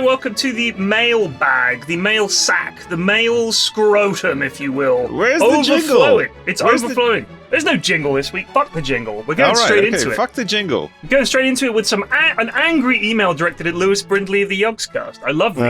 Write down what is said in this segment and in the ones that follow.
welcome to the mailbag, the mail sack, the mail scrotum, if you will. Where's the jingle? It's overflowing. There's no jingle this week. Fuck the jingle. We're going straight into it. Fuck the jingle. We're going straight into it with an angry email directed at Lewis Brindley of the Yogscast. I love these.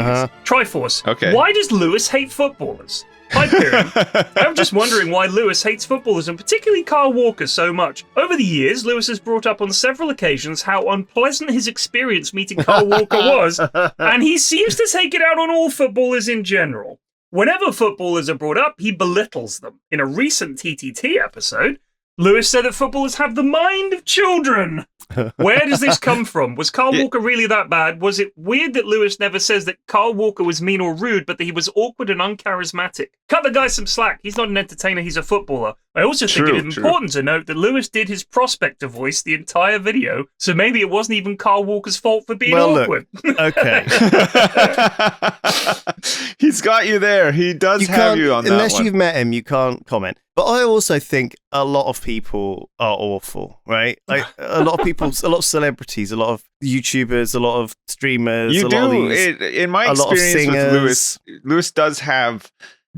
Triforce. Okay. Why does Lewis hate footballers? Hyperion. I'm just wondering why Lewis hates footballers, and particularly Kyle Walker, so much. Over the years, Lewis has brought up on several occasions how unpleasant his experience meeting Kyle Walker was, and he seems to take it out on all footballers in general. Whenever footballers are brought up, he belittles them. In a recent TTT episode, Lewis said that footballers have the mind of children. Where does this come from? Was Kyle Walker really that bad? Was it weird that Lewis never says that Kyle Walker was mean or rude, but that he was awkward and uncharismatic? Cut the guy some slack. He's not an entertainer, he's a footballer. I also think it is important to note that Lewis did his prospector voice the entire video, so maybe it wasn't even Kyle Walker's fault for being awkward. Look, okay. He's got you there. He does have you on that one. Unless you've met him, you can't comment. But I also think a lot of people are awful, right? Like a lot of people, a lot of celebrities, a lot of YouTubers, a lot of streamers. In my experience with Lewis does have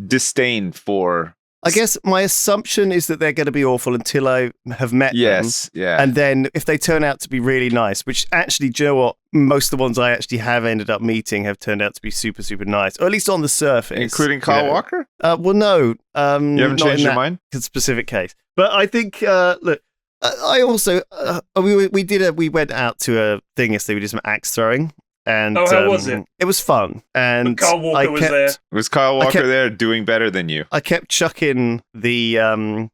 disdain for. I guess my assumption is that they're going to be awful until I have met them. Yeah. And then if they turn out to be really nice, which actually, do you know what? Most of the ones I actually have ended up meeting have turned out to be super, super nice, or at least on the surface. Including Kyle Walker? Well, no. You haven't changed your mind? Specific case. But I think, look, I also, we went out to a thing yesterday, we did some axe throwing. And how was it? It was fun. And Kyle Walker was there. Was Kyle Walker there doing better than you? I kept chucking the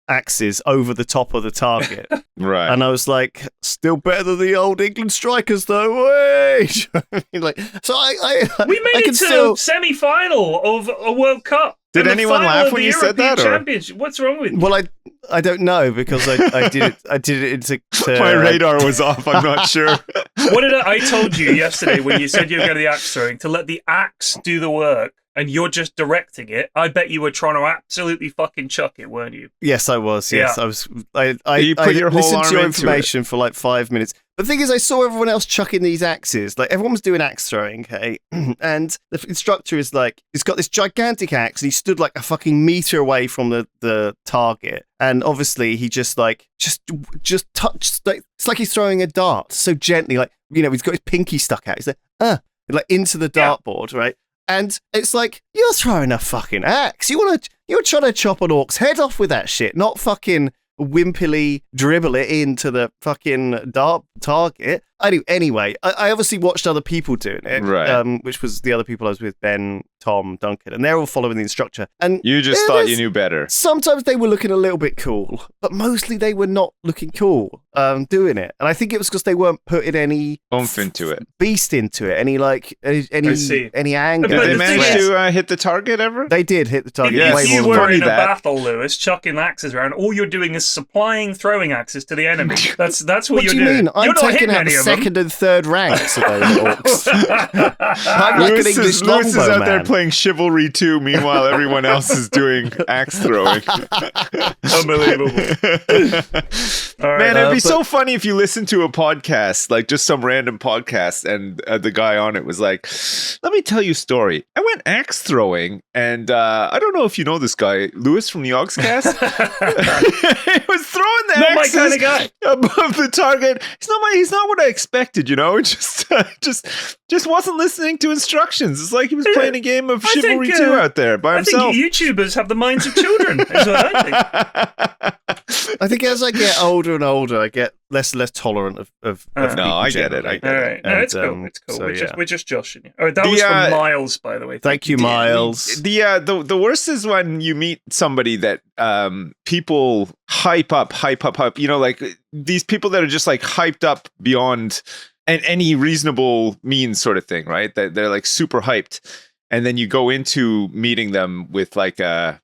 axes over the top of the target. Right. And I was like, still better than the old England strikers, though. Wait. We made it to semi-final of a World Cup. Did anyone laugh when you said that? Championship. What's wrong with you? Well, I don't know because I did it into my radar was off. I'm not sure. What did I told you yesterday when you said you were going to the axe throwing to let the axe do the work and you're just directing it? I bet you were trying to absolutely fucking chuck it, weren't you? Yes, I was. Yes, yeah. I was. You put your whole listened arm to your into information for like 5 minutes. But the thing is, I saw everyone else chucking these axes. Like, everyone was doing axe throwing, okay? And the instructor is like, he's got this gigantic axe, and he stood like a fucking meter away from the target. And obviously, he just touched, like, it's like he's throwing a dart so gently, like, you know, he's got his pinky stuck out. He's like into the dartboard, right? And it's like, you're throwing a fucking axe. You're trying to chop an orc's head off with that shit, not fucking wimpily dribble it into the fucking dart target. Anyway, I obviously watched other people doing it, right? Which was the other people I was with, Ben, Tom, Duncan, and they're all following the instructor. And you just thought you knew better. Sometimes they were looking a little bit cool, but mostly they were not looking cool doing it. And I think it was because they weren't putting any oomph into it, beast into it, any anger. Did they manage to hit the target ever? They did hit the target. If you were in a battle, Lewis, chucking axes around, all you're doing is supplying throwing axes to the enemy. That's what you're doing. What do you mean? I'm not taking out the second and third ranks of those orcs. I'm like an English Lewis is out there man. playing Chivalry 2, meanwhile everyone else is doing axe throwing. Unbelievable. Man, it'd be so funny if you listen to a podcast, like just some random podcast, and the guy on it was like, let me tell you a story. I went axe throwing, and I don't know if you know this guy, Lewis from the Yogscast. He was throwing the not axes my kind of guy. above the target. He's not what I expected, you know? Just wasn't listening to instructions. It's like he was playing a game of Chivalry 2 out there by himself. I think YouTubers have the minds of children, is what I think. I think as I get older and older, I get less and less tolerant of people. No, I get it. All right. No, it's cool. It's cool. So, we're just joshing you. All right, that was from Miles, by the way. Thank you, Miles. The worst is when you meet somebody that people hype up. You know, like these people that are just like hyped up beyond any reasonable means, sort of thing, right? That they're like super hyped. And then you go into meeting them with like I'm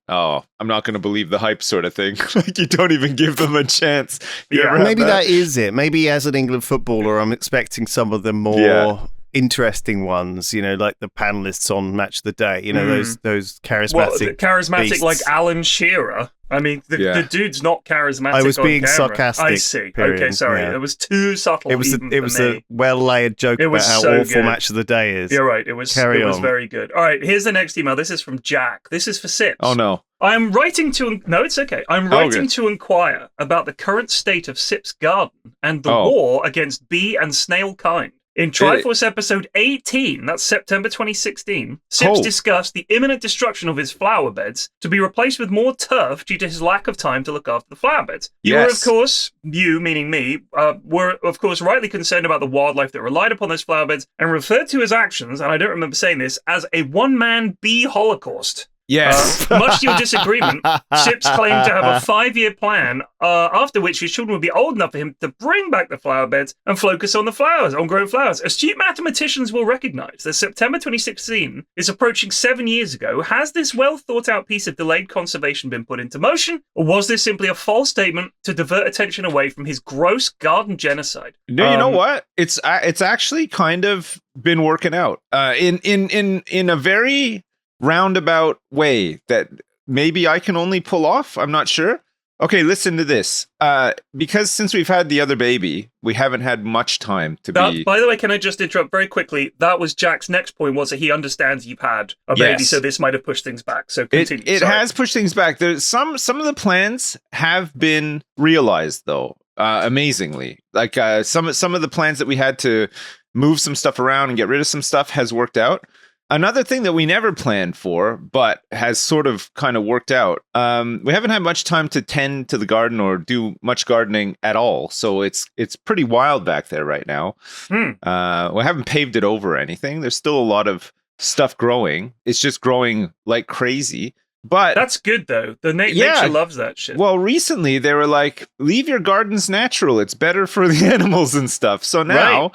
not going to believe the hype sort of thing. Like you don't even give them a chance. Maybe that is it. Maybe as an England footballer, I'm expecting some of the more interesting ones, you know, like the panelists on Match of the Day, you know, those charismatic charismatic beasts. like Alan Shearer. I mean, the dude's not charismatic. I was being on camera. sarcastic. I see. Period. Okay, sorry. Yeah. It was too subtle. It was a well-layered joke about how so awful good. Match of the Day is. You're right. It was very good. All right, here's the next email. This is from Jack. This is for Sips. Oh no. I'm writing to... No, it's okay. I'm writing to inquire about the current state of Sip's garden and the war against bee and snail kind. In Triforce episode 18, that's September 2016, Sips discussed the imminent destruction of his flower beds to be replaced with more turf due to his lack of time to look after the flower beds. You were, of course, you, meaning me, were, of course, rightly concerned about the wildlife that relied upon those flower beds and referred to his actions, and I don't remember saying this, as a one-man bee holocaust. Yes. Much to your disagreement, Sips claimed to have a 5-year plan, after which his children would be old enough for him to bring back the flower beds and focus on the flowers, on growing flowers. Astute mathematicians will recognize that September 2016 is approaching 7 years ago. Has this well-thought-out piece of delayed conservation been put into motion, or was this simply a false statement to divert attention away from his gross garden genocide? No, you know what? It's actually kind of been working out in a very roundabout way that maybe I can only pull off. I'm not sure. Okay, listen to this. Because since we've had the other baby, we haven't had much time to be... By the way, can I just interrupt very quickly? That was Jack's next point, was that he understands you've had a baby, so this might have pushed things back. So continue. It has pushed things back. There's some of the plans have been realized, though, amazingly. Like some of the plans that we had to move some stuff around and get rid of some stuff has worked out. Another thing that we never planned for, but has sort of kind of worked out, we haven't had much time to tend to the garden or do much gardening at all. So it's pretty wild back there right now. We haven't paved it over or anything. There's still a lot of stuff growing. It's just growing like crazy. But that's good, though. Nature loves that shit. Well, recently they were like, leave your gardens natural. It's better for the animals and stuff. So now...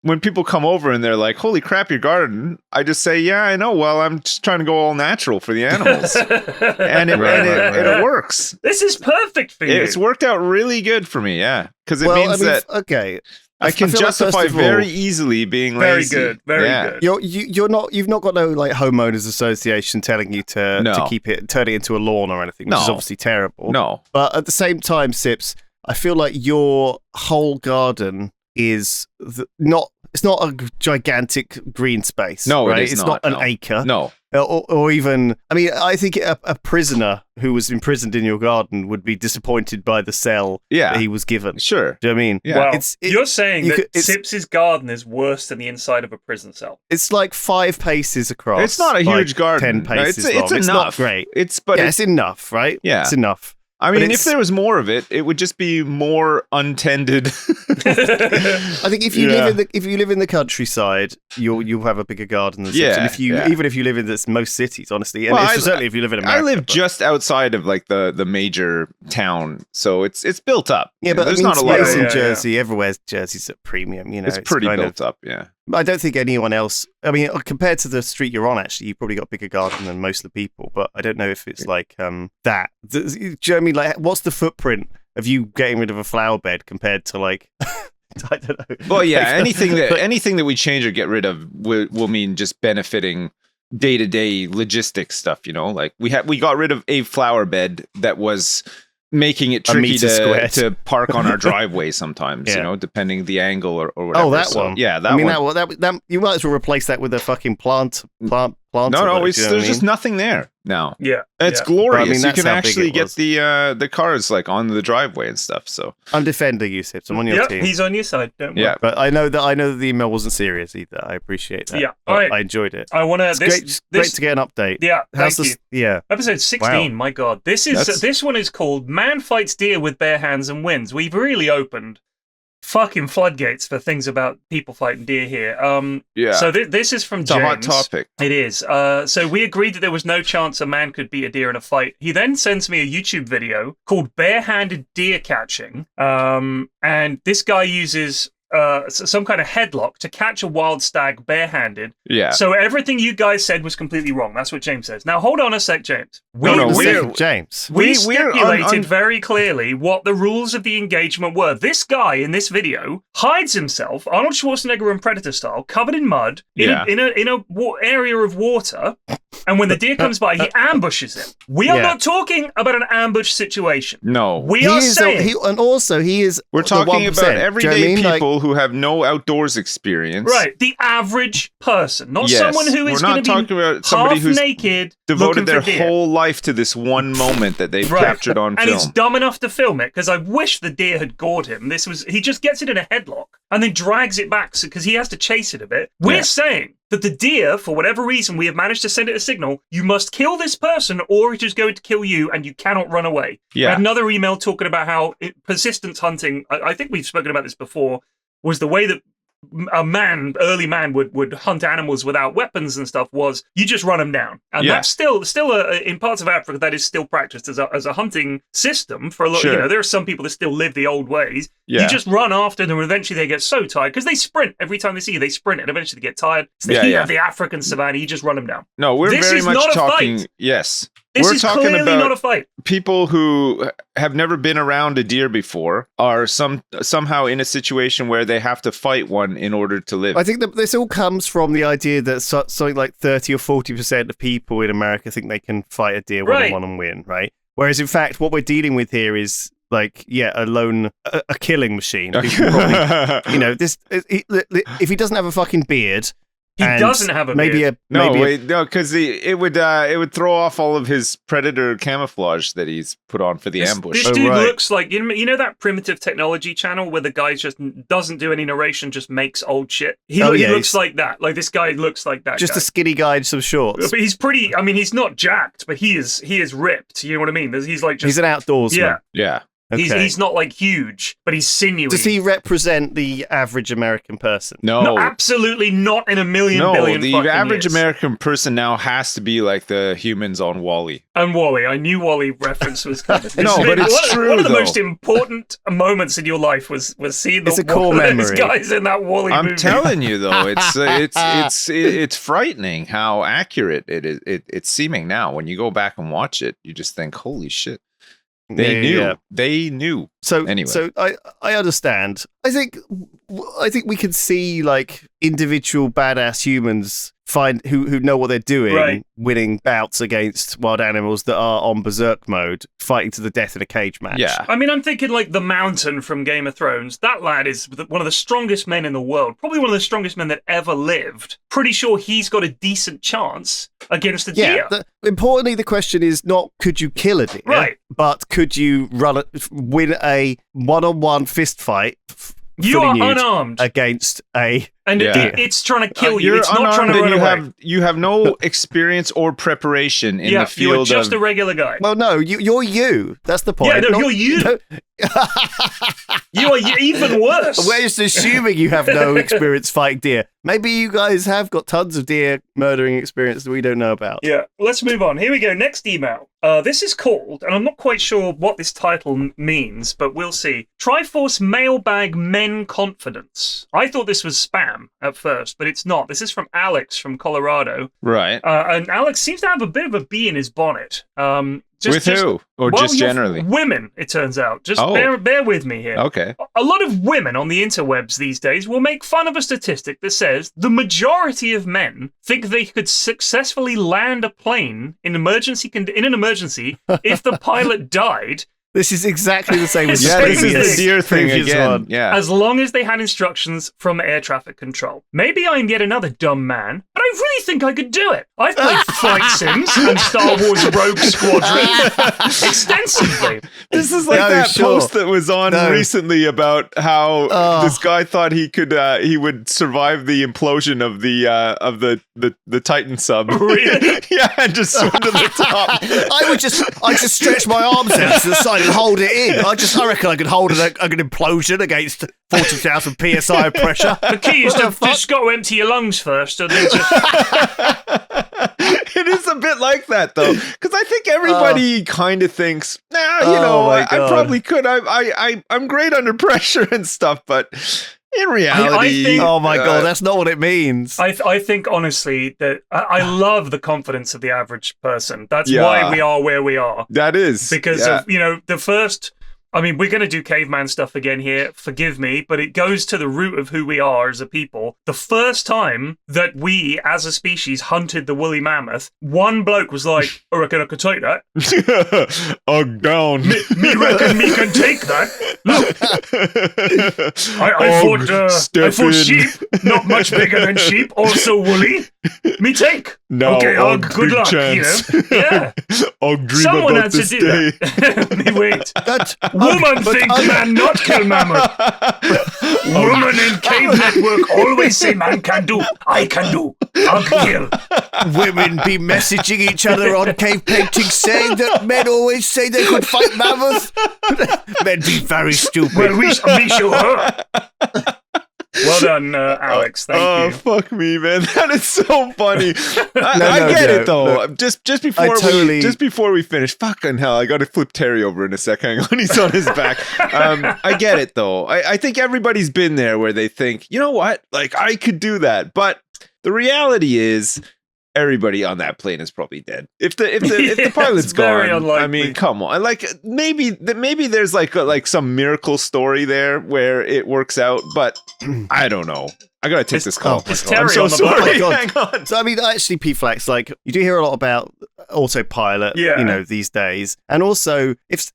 When people come over and they're like, holy crap, your garden, I just say, yeah, I know. Well, I'm just trying to go all natural for the animals. And it works. This is perfect for you. It's worked out really good for me, yeah. Because it means that I can justify like, very easily being lazy. Very good, very good. You've not got no like homeowners association telling you to keep it, turn it into a lawn or anything, which is obviously terrible. No. But at the same time, Sips, I feel like your whole garden is it's not a gigantic green space. No, right? It's not an acre. No. Or even, I mean, I think a prisoner who was imprisoned in your garden would be disappointed by the cell that he was given. Sure. Do you know what I mean? Yeah. Well, you're saying that Sips's garden is worse than the inside of a prison cell. It's like 5 paces across. It's not a huge garden. 10 paces long. It's enough. It's not great. It's enough, right? Yeah. It's enough. I mean, if there was more of it, it would just be more untended. I think if you live in the countryside, you'll have a bigger garden than Sips. And even if you live in most cities, honestly, and certainly if you live in America. I live just outside of like the major town, so it's built up. Yeah, but there's not a lot in Jersey. Everywhere's Jersey's at premium. You know, it's pretty built up. Yeah. I don't think anyone else. I mean, compared to the street you're on, actually, you've probably got a bigger garden than most of the people. But I don't know if it's like that. Do you know what I mean? Like, what's the footprint of you getting rid of a flower bed compared to like? I don't know. Well, yeah, anything that we change or get rid of will mean just benefiting day-to-day logistics stuff. You know, like we got rid of a flower bed that was making it tricky to park on our driveway sometimes, you know, depending the angle or whatever. Oh, that one. Yeah, that one. That you might as well replace that with a fucking plant. No, there's just nothing there now. Yeah, it's glorious. I mean, you can actually get the cars like on the driveway and stuff. So I'm defending you, Sips. I'm on your team. He's on your side. Don't worry. Yeah, but I know that the email wasn't serious either. I appreciate that. Yeah, all right. I enjoyed it. I want to. Great to get an update. Yeah, thank you. Yeah, episode 16. Wow. My God, this one is called "Man Fights Deer with Bare Hands and Wins." We've really opened fucking floodgates for things about people fighting deer here. So this is from James. It's a hot topic. It is. So we agreed that there was no chance a man could beat a deer in a fight. He then sends me a YouTube video called Barehanded Deer Catching. And this guy uses some kind of headlock to catch a wild stag barehanded. Yeah. So everything you guys said was completely wrong. That's what James says. Now hold on a sec, James. James. We stipulated very clearly what the rules of the engagement were. This guy in this video hides himself, Arnold Schwarzenegger and Predator style, covered in mud in a area of water. And when the deer comes by, he ambushes him. We are not talking about an ambush situation. No. We are saying... We're talking about everyday people who have no outdoors experience. Right. The average person. Not someone who is going to be talking about somebody who's naked, devoted their deer. whole life to this one moment that they've captured on film. And he's dumb enough to film it, because I wish the deer had gored him. He just gets it in a headlock and then drags it back because he has to chase it a bit. We're saying that the deer, for whatever reason, we have managed to send it a signal, you must kill this person or it is going to kill you and you cannot run away. Yeah. I had another email talking about how persistence hunting, I think we've spoken about this before, was the way that early man would hunt animals without weapons and stuff was you just run them down. And that's still in parts of Africa, that is still practiced as a hunting system for a lot. Sure. There are some people that still live the old ways. Yeah. You just run after them and eventually they get so tired because they sprint every time they see you. They sprint and eventually they get tired. It's the heat of the African savannah. You just run them down. No, we're this very is much not talking. A fight. Yes. This We're is talking clearly about not a fight. People who have never been around a deer before are somehow in a situation where they have to fight one in order to live. I think that this all comes from the idea that something like 30 or 40% of people in America think they can fight a deer one-on-one and win, right? Whereas, in fact, what we're dealing with here is like, a killing machine. Probably, if he doesn't have a fucking beard... He doesn't have a beard. Because it would throw off all of his predator camouflage that he's put on for the ambush. This dude looks like you know that primitive technology channel where the guy just doesn't do any narration, just makes old shit. He looks like that. Like this guy looks like that. Just a skinny guy in some shorts. But he's pretty. I mean, he's not jacked, but he is ripped. You know what I mean? He's like he's an outdoorsman. Yeah. Okay. He's not like huge, but he's sinewy. Does he represent the average American person? No, absolutely not in a billion. The average American person now has to be like the humans on WALL-E. And WALL-E, I knew WALL-E reference was coming. But it's true. One of the most important moments in your life was seeing a core memory. Guys in that WALL-E movie. I'm telling you though, it's frightening how accurate it is. It's seeming now. When you go back and watch it, you just think, holy shit. They knew. Yeah. They knew. So anyway, so I understand. I think we can see like individual badass humans who know what they're doing, winning bouts against wild animals that are on berserk mode, fighting to the death in a cage match. Yeah, I mean, I'm thinking like the Mountain from Game of Thrones. That lad is one of the strongest men in the world, probably one of the strongest men that ever lived. Pretty sure he's got a decent chance against a deer. Importantly, the question is not could you kill a deer, but could you win a one-on-one fist fight? You are unarmed against a and it's trying to kill you. It's not trying to run away. You have no experience or preparation in the field. You're just a regular guy. Well, no, you're you. That's the point. Yeah, no, you're you. No. You are even worse. We're just assuming you have no experience fighting deer. Maybe you guys have got tons of deer murdering experience that we don't know about. Yeah, let's move on. Here we go. Next email. This is called, and I'm not quite sure what this title means, but we'll see. Triforce Mailbag Men Confidence. I thought this was spam at first, but it's not. This is from Alex from Colorado. Right. And Alex seems to have a bit of a bee in his bonnet. With who? Or just generally? Women, it turns out. Just bear with me here. Okay. A lot of women on the interwebs these days will make fun of a statistic that says the majority of men think they could successfully land a plane in an emergency if the pilot died. This is exactly the same as this is the deer thing again. One. Yeah. As long as they had instructions from air traffic control. Maybe I'm yet another dumb man, but I really think I could do it. I've played Flight Sims and Star Wars Rogue Squadron extensively. This is like post that was on recently about how this guy thought he would survive the implosion of the Titan sub. Really? Yeah, and just swim to the top. I just stretch my arms out to the side and hold it in. I reckon I could hold an implosion against 40,000 psi of pressure. The key is to just got to empty your lungs first, and then just. It is a bit like that though, because I think everybody kind of thinks, I probably could. I'm great under pressure and stuff, but In reality, think- Oh my god, that's not what it means. I think honestly that I love the confidence of the average person. That's Yeah. why we are where we are. that is Because yeah. of, the first. I mean, we're going to do caveman stuff again here. Forgive me, but it goes to the root of who we are as a people. The first time that we, as a species, hunted the woolly mammoth, one bloke was like, "I reckon I could take that. Down. Me reckon me can take that. Look, I fought sheep, not much bigger than sheep, also woolly. Me take. No, okay, Og, good big luck. chance. Yeah, Og, dream someone about had to this do day. that. Me wait. That, Woman think man not kill mammoth. Woman in cave network always say man can do. I can do. I'll kill. women be messaging each other on cave paintings saying that men always say they could fight mammoths. Men be very stupid. Well, me show her. Well done, Alex. Thank you. Oh, fuck me, man. That is so funny. I No, get it, though. look, just before we finish, fucking hell, I got to flip Terry over in a sec. Hang on, he's on his back. I get it, though. I think everybody's been there where they think, you know what? Like, I could do that. But the reality is, everybody on that plane is probably dead. If the pilot's it's very gone, unlikely. I mean, come on. Like maybe there's like some miracle story there where it works out, but I don't know. I gotta take this call. It's I'm Terry so on the sorry. block. Hang on. So I mean, actually, P-Flax, like you do hear a lot about autopilot, Yeah. these days, and also if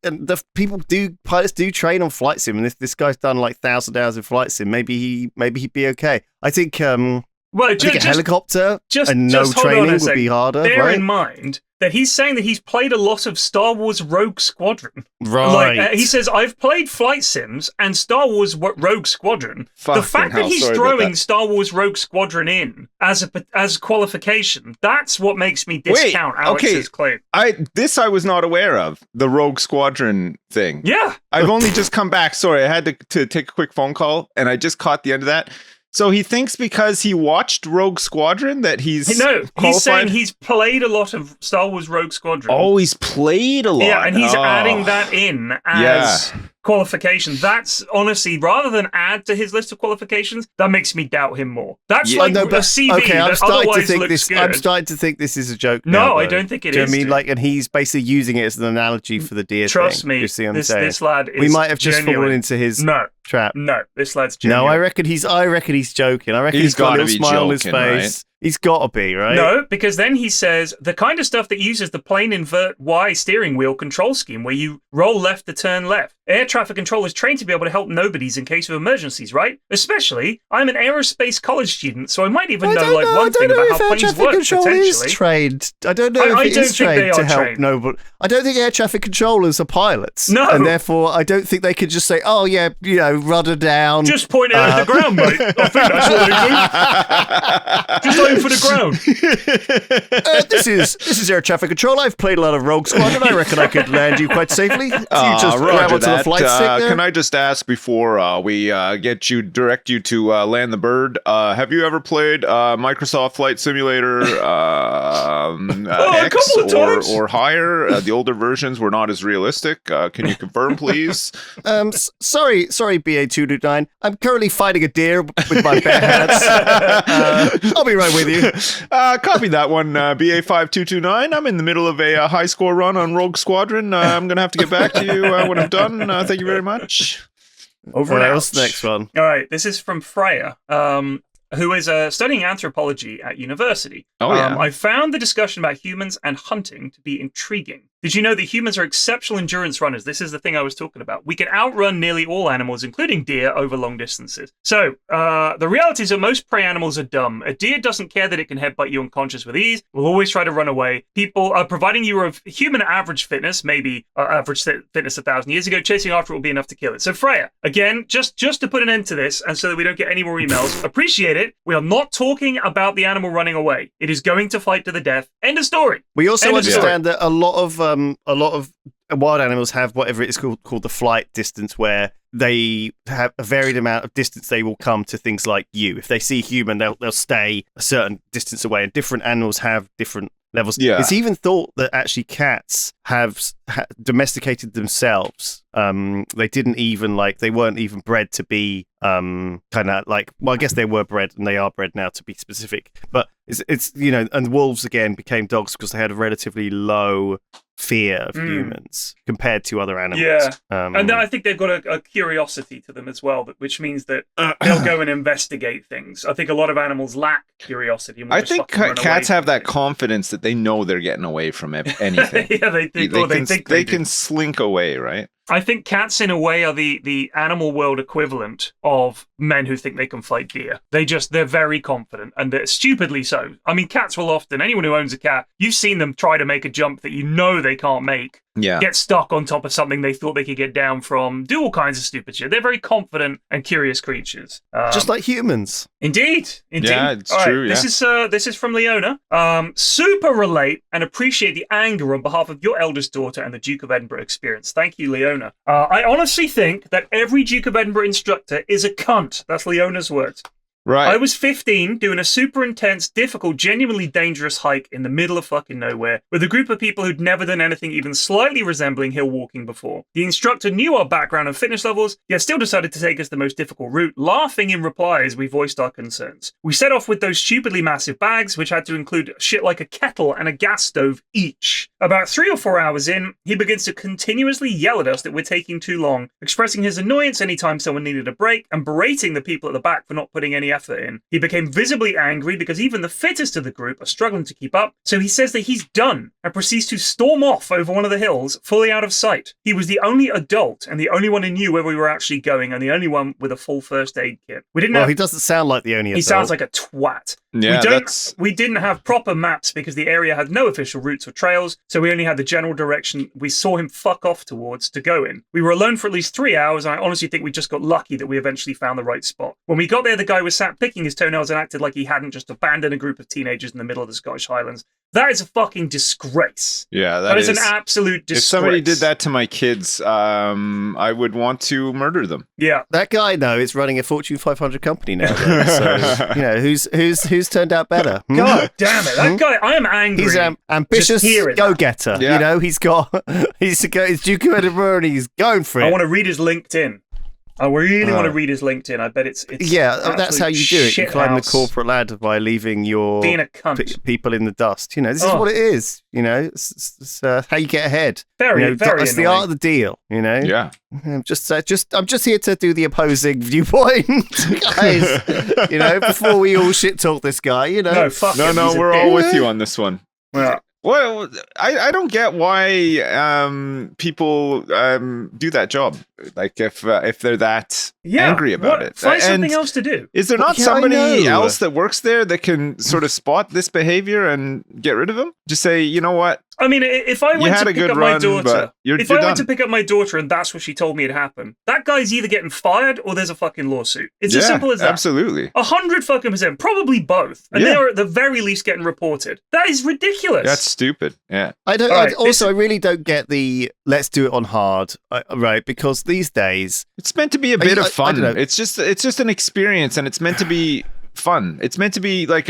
pilots do train on flight sim, and if this guy's done like 1,000 hours in flight sim, maybe he'd be okay. I think Well, I think a helicopter and no just hold on training a would sec. be harder, Bear right? in mind that he's saying that he's played a lot of Star Wars Rogue Squadron. Right. Like, he says, I've played flight sims and Star Wars Rogue Squadron. The Fucking fact hell, that he's sorry about throwing that. Star Wars Rogue Squadron in as qualification, that's what makes me discount Alex's claim. I was not aware of the Rogue Squadron thing. Yeah. I've only just come back. Sorry, I had to take a quick phone call, and I just caught the end of that. So he thinks because he watched Rogue Squadron that he's He's qualified? saying he's played a lot of Star Wars Rogue Squadron. Oh, he's played a lot. Yeah, and he's Oh. adding that in as qualification. That's honestly, rather than add to his list of qualifications, that makes me doubt him more. That's Yeah. like No, a but CV okay, I'm that starting to otherwise think looks this. good. I'm starting to think this is a joke. No, now, I though. don't think it Do you is, know what I mean? dude. Like, and he's basically using it as an analogy for the deer Trust thing. me, You see what I'm this saying? lad is We might have just genuine. fallen into his trap. No, this lad's genuine. No, I reckon he's joking. I reckon He's he's got a gotta little be smile on his joking, face. He's got to be, right? No, because then he says the kind of stuff that uses the plane invert Y steering wheel control scheme where you roll left to turn left. Air traffic control is trained to be able to help nobodies in case of emergencies, right? Especially, I'm an aerospace college student, so I might even know like one thing about how planes work potentially. Trained. I don't know I if it don't is think they trained to are help. trained. No, but I don't think air traffic controllers are pilots. No. And therefore, I don't think they could just say, "Oh yeah, rudder down." Just point it at the ground, mate. I think that's what they do. Just aim for the ground. This is air traffic control. I've played a lot of Rogue Squadron. I reckon I could land you quite safely. So you just grab Roger onto the that. flight stick there. Can I just ask before we direct you to land the bird? Have you ever played Microsoft Flight Simulator a X couple of times. or higher? The older versions were not as realistic. Can you confirm, please? Sorry, BA229. I'm currently fighting a deer with my bare hands. I'll be right with you. Copy that one, BA5229. I'm in the middle of a high score run on Rogue Squadron. I'm going to have to get back to you when I'm done. Thank you very much. Over and out. What's the next one? All right, this is from Freya, who is studying anthropology at university. Oh, yeah. I found the discussion about humans and hunting to be intriguing. Did you know that humans are exceptional endurance runners? This is the thing I was talking about. We can outrun nearly all animals, including deer, over long distances. So, the reality is that most prey animals are dumb. A deer doesn't care that it can headbutt you unconscious with ease. Will always try to run away. People are providing you of human average fitness, maybe average fitness 1,000 years ago. Chasing after it will be enough to kill it. So, Freya, again, just to put an end to this, and so that we don't get any more emails, appreciate it. We are not talking about the animal running away. It is going to fight to the death. End of story. We also End of understand that a lot of wild animals have whatever it is called the flight distance, where they have a varied amount of distance they will come to things like you. If they see human, they'll stay a certain distance away, and different animals have different levels. Yeah. It's even thought that actually cats have domesticated themselves. They didn't even they weren't even bred to be kind of like, well, I guess they were bred and they are bred now to be specific, but it's and wolves again became dogs because they had a relatively low fear of humans compared to other animals. Yeah, and I think they've got a curiosity to them as well, which means that they'll go and investigate things. I think a lot of animals lack curiosity. And I think cats have that confidence that they know they're getting away from anything. Yeah, they can slink away, right? I think cats, in a way, are the animal world equivalent of men who think they can fight deer. They're very confident, and they're stupidly so. I mean, cats will often, anyone who owns a cat, you've seen them try to make a jump that you know they can't make. Yeah. Get stuck on top of something they thought they could get down from, do all kinds of stupid shit. They're very confident and curious creatures. Just like humans. Indeed. Yeah, it's true. This is from Leona. Super relate and appreciate the anger on behalf of your eldest daughter and the Duke of Edinburgh experience. Thank you, Leona. I honestly think that every Duke of Edinburgh instructor is a cunt. That's Leona's words. Right. I was 15 doing a super intense, difficult, genuinely dangerous hike in the middle of fucking nowhere with a group of people who'd never done anything even slightly resembling hill walking before. The instructor knew our background and fitness levels, yet still decided to take us the most difficult route, laughing in reply as we voiced our concerns. We set off with those stupidly massive bags, which had to include shit like a kettle and a gas stove each. About 3 or 4 hours in, he begins to continuously yell at us that we're taking too long, expressing his annoyance anytime someone needed a break and berating the people at the back for not putting any effort in. He became visibly angry because even the fittest of the group are struggling to keep up, so he says that he's done and proceeds to storm off over one of the hills, fully out of sight. He was the only adult and the only one who knew where we were actually going and the only one with a full first aid kit. He doesn't sound like the only adult. He sounds like a twat. Yeah, we didn't have proper maps because the area had no official routes or trails, so we only had the general direction we saw him fuck off towards to go in. We were alone for at least 3 hours, and I honestly think we just got lucky that we eventually found the right spot. When we got there, the guy was sat picking his toenails and acted like he hadn't just abandoned a group of teenagers in the middle of the Scottish Highlands. That is a fucking disgrace. Yeah, that is an absolute disgrace. If somebody did that to my kids, I would want to murder them. Yeah, that guy though is running a Fortune 500 company now. So who's turned out better? God damn it, that guy! I am angry. He's an ambitious go-getter. Yeah. He's Duke of Edinburgh and he's going for it. I want to read his LinkedIn. I really want to read his LinkedIn. I bet it's that's how you do it. You climb the corporate ladder by leaving your being a cunt. People in the dust. This is what it is. It's how you get ahead. Very it's annoying. the art of the deal. Yeah. I'm just here to do the opposing viewpoint, guys. Before we all shit talk this guy. No, fuck him. No, we're all with you on this one. Yeah. Well, I don't get why people do that job. Like if they're that angry about it, find something else to do. Is there not somebody else that works there that can sort of spot this behavior and get rid of him? Just say, you know what? I mean, if I went to pick up my daughter, went to pick up my daughter and that's what she told me had happened, that guy's either getting fired or there's a fucking lawsuit. It's as simple as that. Absolutely. 100%, probably both. And they are at the very least getting reported. That is ridiculous. That's stupid. Yeah. I really don't get the let's do it on hard, right? Because these days it's meant to be a bit of fun. It's just an experience, and it's meant to be fun. It's meant to be like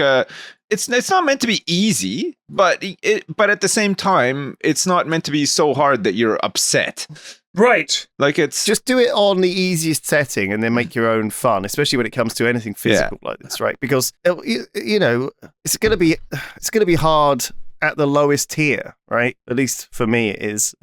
it's not meant to be easy, but at the same time, it's not meant to be so hard that you're upset. Right. Like it's just do it on the easiest setting and then make your own fun, especially when it comes to anything physical like this, right? Because it's going to be hard at the lowest tier, right? At least for me it is.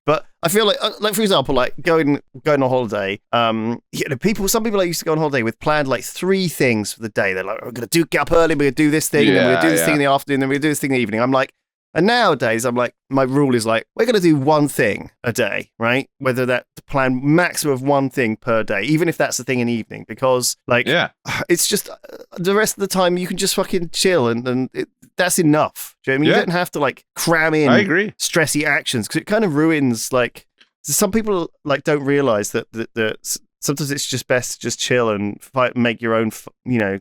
But I feel like for example, like going on holiday, some people used to go on holiday with planned like 3 things for the day. They're like, we're going to get up early, we're going to do this thing, and then we're going to do this thing in the afternoon, then we're going to do this thing in the evening. I'm like, and nowadays I'm like, my rule is like, we're going to do one thing a day, right? Whether that plan maximum of one thing per day, even if that's the thing in the evening, because like, it's just the rest of the time you can just fucking chill and that's enough. Do you know what I mean? You don't have to like cram in stressy actions because it kind of ruins like some people like don't realize that sometimes it's just best to just chill and make your own,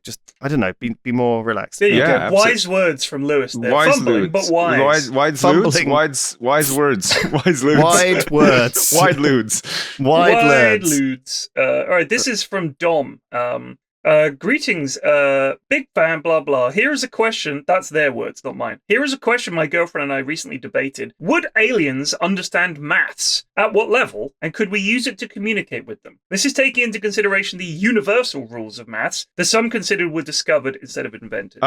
just, I don't know, be more relaxed. There you go. Wise words from Lewis there. Fumbling, but wise. Wise words. Wise words. Wide words. Wide ludes. Wide ludes. All right, this is from Dom. Greetings, big fan, blah blah. Here is a question. That's their words, not mine. Here is a question my girlfriend and I recently debated. Would aliens understand maths? At what level? And could we use it to communicate with them? This is taking into consideration the universal rules of maths that some considered were discovered instead of invented.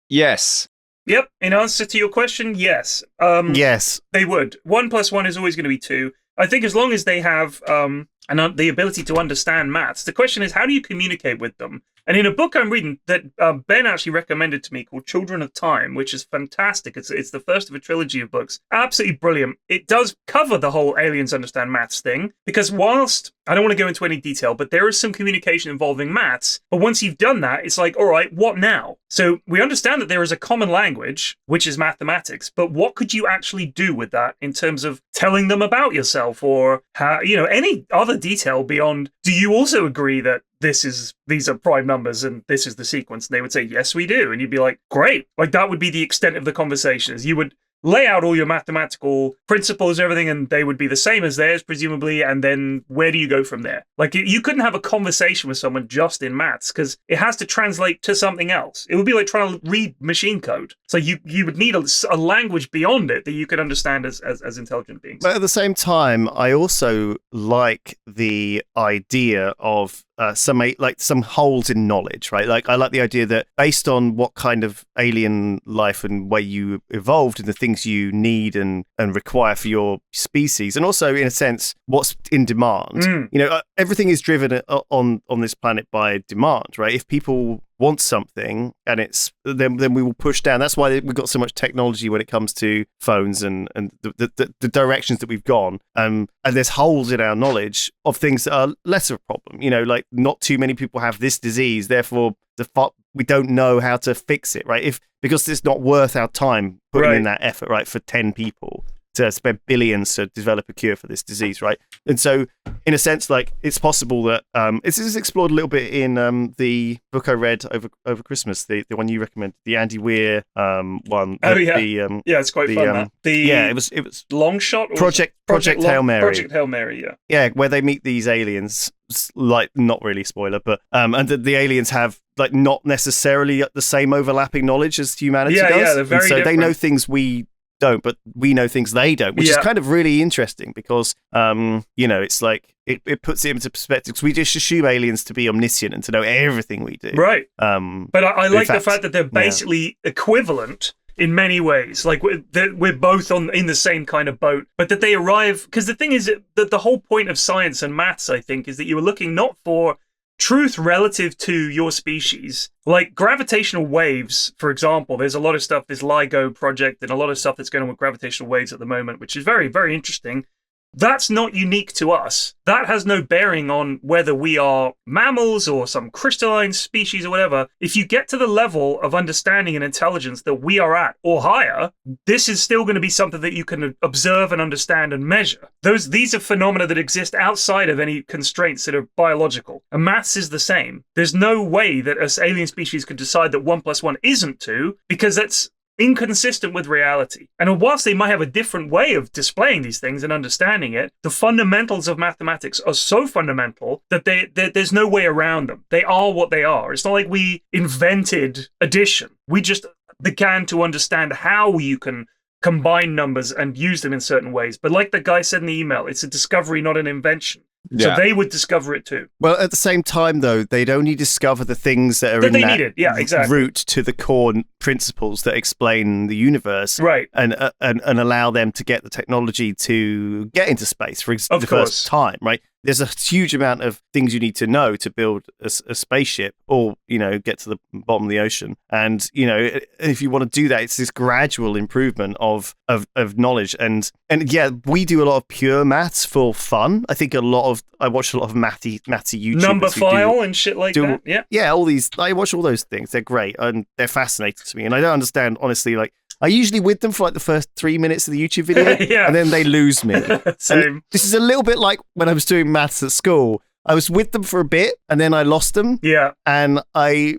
Yes. Yep. In answer to your question, yes. Yes. They would. 1 + 1 is always going to be 2. I think as long as they have the ability to understand maths, the question is, how do you communicate with them? And in a book I'm reading that Ben actually recommended to me called Children of Time, which is fantastic. It's the first of a trilogy of books. Absolutely brilliant. It does cover the whole aliens understand maths thing, because whilst I don't want to go into any detail, but there is some communication involving maths. But once you've done that, it's like, all right, what now? So we understand that there is a common language, which is mathematics, but what could you actually do with that in terms of telling them about yourself, or how, any other detail beyond, do you also agree that these are prime numbers and this is the sequence? And they would say, yes, we do. And you'd be like, great. Like, that would be the extent of the conversation. Is you would lay out all your mathematical principles, everything, and they would be the same as theirs, presumably. And then where do you go from there? Like, you couldn't have a conversation with someone just in maths, because it has to translate to something else. It would be like trying to read machine code. So you would need a language beyond it that you could understand as intelligent beings. But at the same time, I also like the idea of some holes in knowledge, right? Like, I like the idea that based on what kind of alien life and way you evolved and the things you need and require for your species, and also in a sense what's in demand. Everything is driven on this planet by demand, right? If people want something and it's then we will push down. That's why we've got so much technology when it comes to phones and the directions that we've gone. And there's holes in our knowledge of things that are less of a problem. Like, not too many people have this disease, therefore we don't know how to fix it, right? Because it's not worth our time putting in that effort, right, for 10 people to spend billions to develop a cure for this disease, right? And so, in a sense, like, it's possible that this is explored a little bit in the book I read over Christmas, the one you recommended, the Andy Weir one. Oh yeah, it's quite fun. It was Long Shot, or Project Hail Mary. Project Hail Mary, yeah, where they meet these aliens. Like, not really spoiler, but and the aliens have, like, not necessarily the same overlapping knowledge as humanity does. Yeah, they're very different. They know things we don't, but we know things they don't, which is kind of really interesting because it's like it puts it into perspective, because we just assume aliens to be omniscient and to know everything we do, right? But I like the fact that they're basically equivalent in many ways. Like, we're both in the same kind of boat, but that they arrive, because the thing is that the whole point of science and maths, I think, is that you are looking not for truth relative to your species. Like gravitational waves, for example, there's a lot of stuff, this LIGO project and a lot of stuff that's going on with gravitational waves at the moment, which is very, very interesting. That's not unique to us. That has no bearing on whether we are mammals or some crystalline species or whatever. If you get to the level of understanding and intelligence that we are at or higher, this is still going to be something that you can observe and understand and measure. These are phenomena that exist outside of any constraints that are biological. And maths is the same. There's no way that us alien species could decide that 1 + 1 isn't 2, because that's inconsistent with reality. And whilst they might have a different way of displaying these things and understanding it, the fundamentals of mathematics are so fundamental that there's no way around them. They are what they are. It's not like we invented addition. We just began to understand how you can combine numbers and use them in certain ways. But like the guy said in the email, it's a discovery, not an invention. So they would discover it too. Well, at the same time, though, they'd only discover the things that are in that route to the core principles that explain the universe, right? And allow them to get the technology to get into space for the first time, right? There's a huge amount of things you need to know to build a spaceship, or get to the bottom of the ocean. And if you want to do that, it's this gradual improvement of knowledge. And yeah, we do a lot of pure maths for fun. I think I watch a lot of mathy YouTubers, number file and shit like that. Yeah, all these. I watch all those things. They're great and they're fascinating to me. And I don't understand, honestly, like, I usually with them for like the first 3 minutes of the YouTube video, and then they lose me. Same. This is a little bit like when I was doing maths at school. I was with them for a bit, and then I lost them. Yeah. And I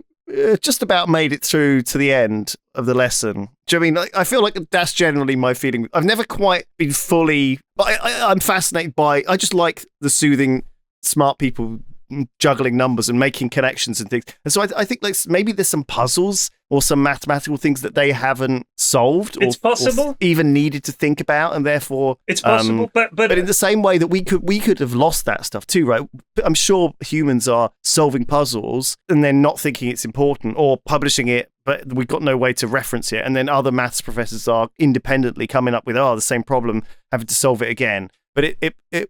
just about made it through to the end of the lesson. Do you know what I mean? I feel like that's generally my feeling. I've never quite been fully, but I'm fascinated by, I just like the soothing, smart people juggling numbers and making connections and things. And so I think like maybe there's some puzzles or some mathematical things that they haven't solved It's possible. or even needed to think about, and therefore It's possible, but in the same way that we could have lost that stuff too, right? I'm sure humans are solving puzzles and then not thinking it's important, or publishing it, but we've got no way to reference it. And then other maths professors are independently coming up with the same problem, having to solve it again. But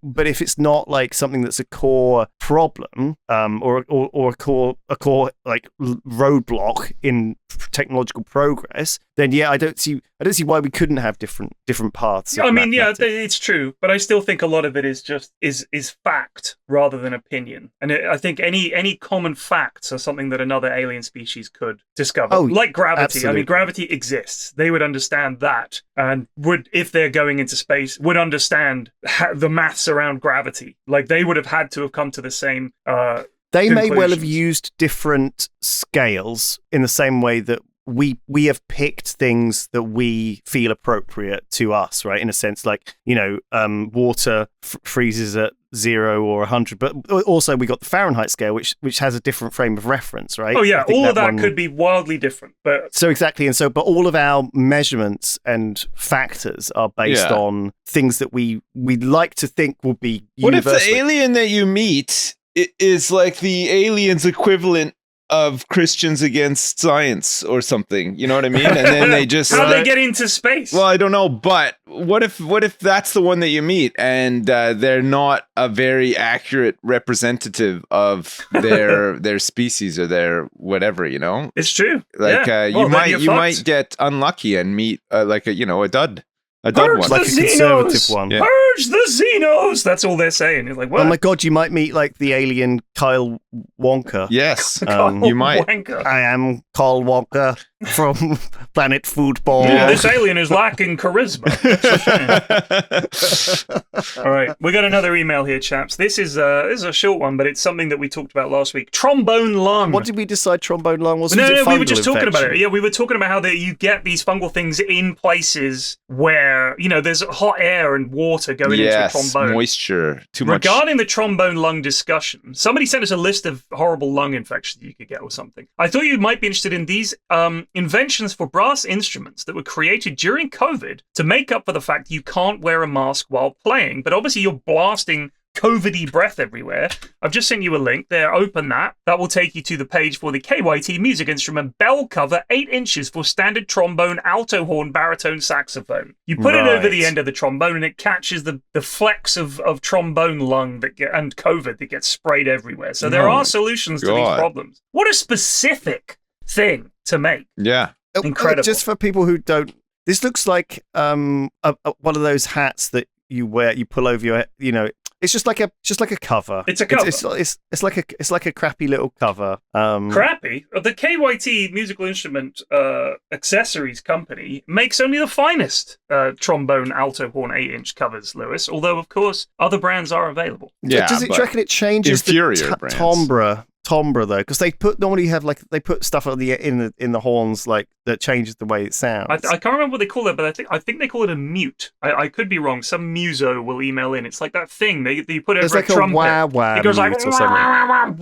but if it's not like something that's a core problem, or a core like roadblock in technological progress, then I don't see why we couldn't have different paths. I mean, it's true, but I still think a lot of it is just is fact rather than opinion. And I think any common facts are something that another alien species could discover, like gravity. Absolutely. I mean, gravity exists. They would understand that, and would, if they're going into space, would understand the maths around gravity. Like they would have had to have come to the same. They may well have conclusions. used different scales in the same way that we have picked things that we feel appropriate to us, right? In a sense, like, water freezes at 0 or 100, but also we got the Fahrenheit scale, which has a different frame of reference, right? Oh yeah, all of that one could be wildly different, but so exactly, but all of our measurements and factors are based on things that we like to think will be What if the universally. alien that you meet is like the alien's equivalent of Christians against science or something? You know what I mean? And then they just how they get into space? Well, I don't know, but what if that's the one that you meet and they're not a very accurate representative of their species or their whatever, It's true. Like Well, you might get unlucky and meet like a dud. A dud Purge one. Like the a conservative Xenos! one. Yeah. Purge the Xenos! That's all they're saying. It's like, what? Oh my god, you might meet like the alien Kyle Wonka. Yes, Carl you might. Wanker. I am Carl Wonka from Planet Foodball. This alien is lacking charisma. All right, we got another email here, chaps. This is a short one, but it's something that we talked about last week. Trombone lung. What did we decide trombone lung was? No, Was it we were fungal just talking about it. infection? Yeah, we were talking about how you get these fungal things in places where there's hot air and water going into a trombone. Moisture. Too much. Regarding the trombone lung discussion, somebody sent us a list of horrible lung infections you could get or something. I thought you might be interested in these inventions for brass instruments that were created during COVID to make up for the fact you can't wear a mask while playing, but obviously you're blasting COVID-y breath everywhere. I've just sent you a link there. Open that. That will take you to the page for the KYT music instrument bell cover, 8 inches for standard trombone, alto horn, baritone, saxophone. You put it over the end of the trombone and it catches the flecks of trombone lung and COVID that gets sprayed everywhere. So there are solutions to these problems. What a specific thing to make. Yeah. Incredible. Just for people who don't, this looks like one of those hats that you wear, you pull over your head, it's just like a cover. It's a cover. It's like a crappy little cover. Crappy? The KYT musical instrument accessories company makes only the finest trombone, alto horn 8-inch covers, Lewis. Although, of course, other brands are available. Yeah. Do you reckon it changes inferior the brands. timbre though? Because they put stuff on in the horns like that changes the way it sounds. I can't remember what they call it, but I think they call it a mute. I could be wrong. Some muso will email in. It's like that thing that you put over like a trumpet. wah-wah it goes like mute or something.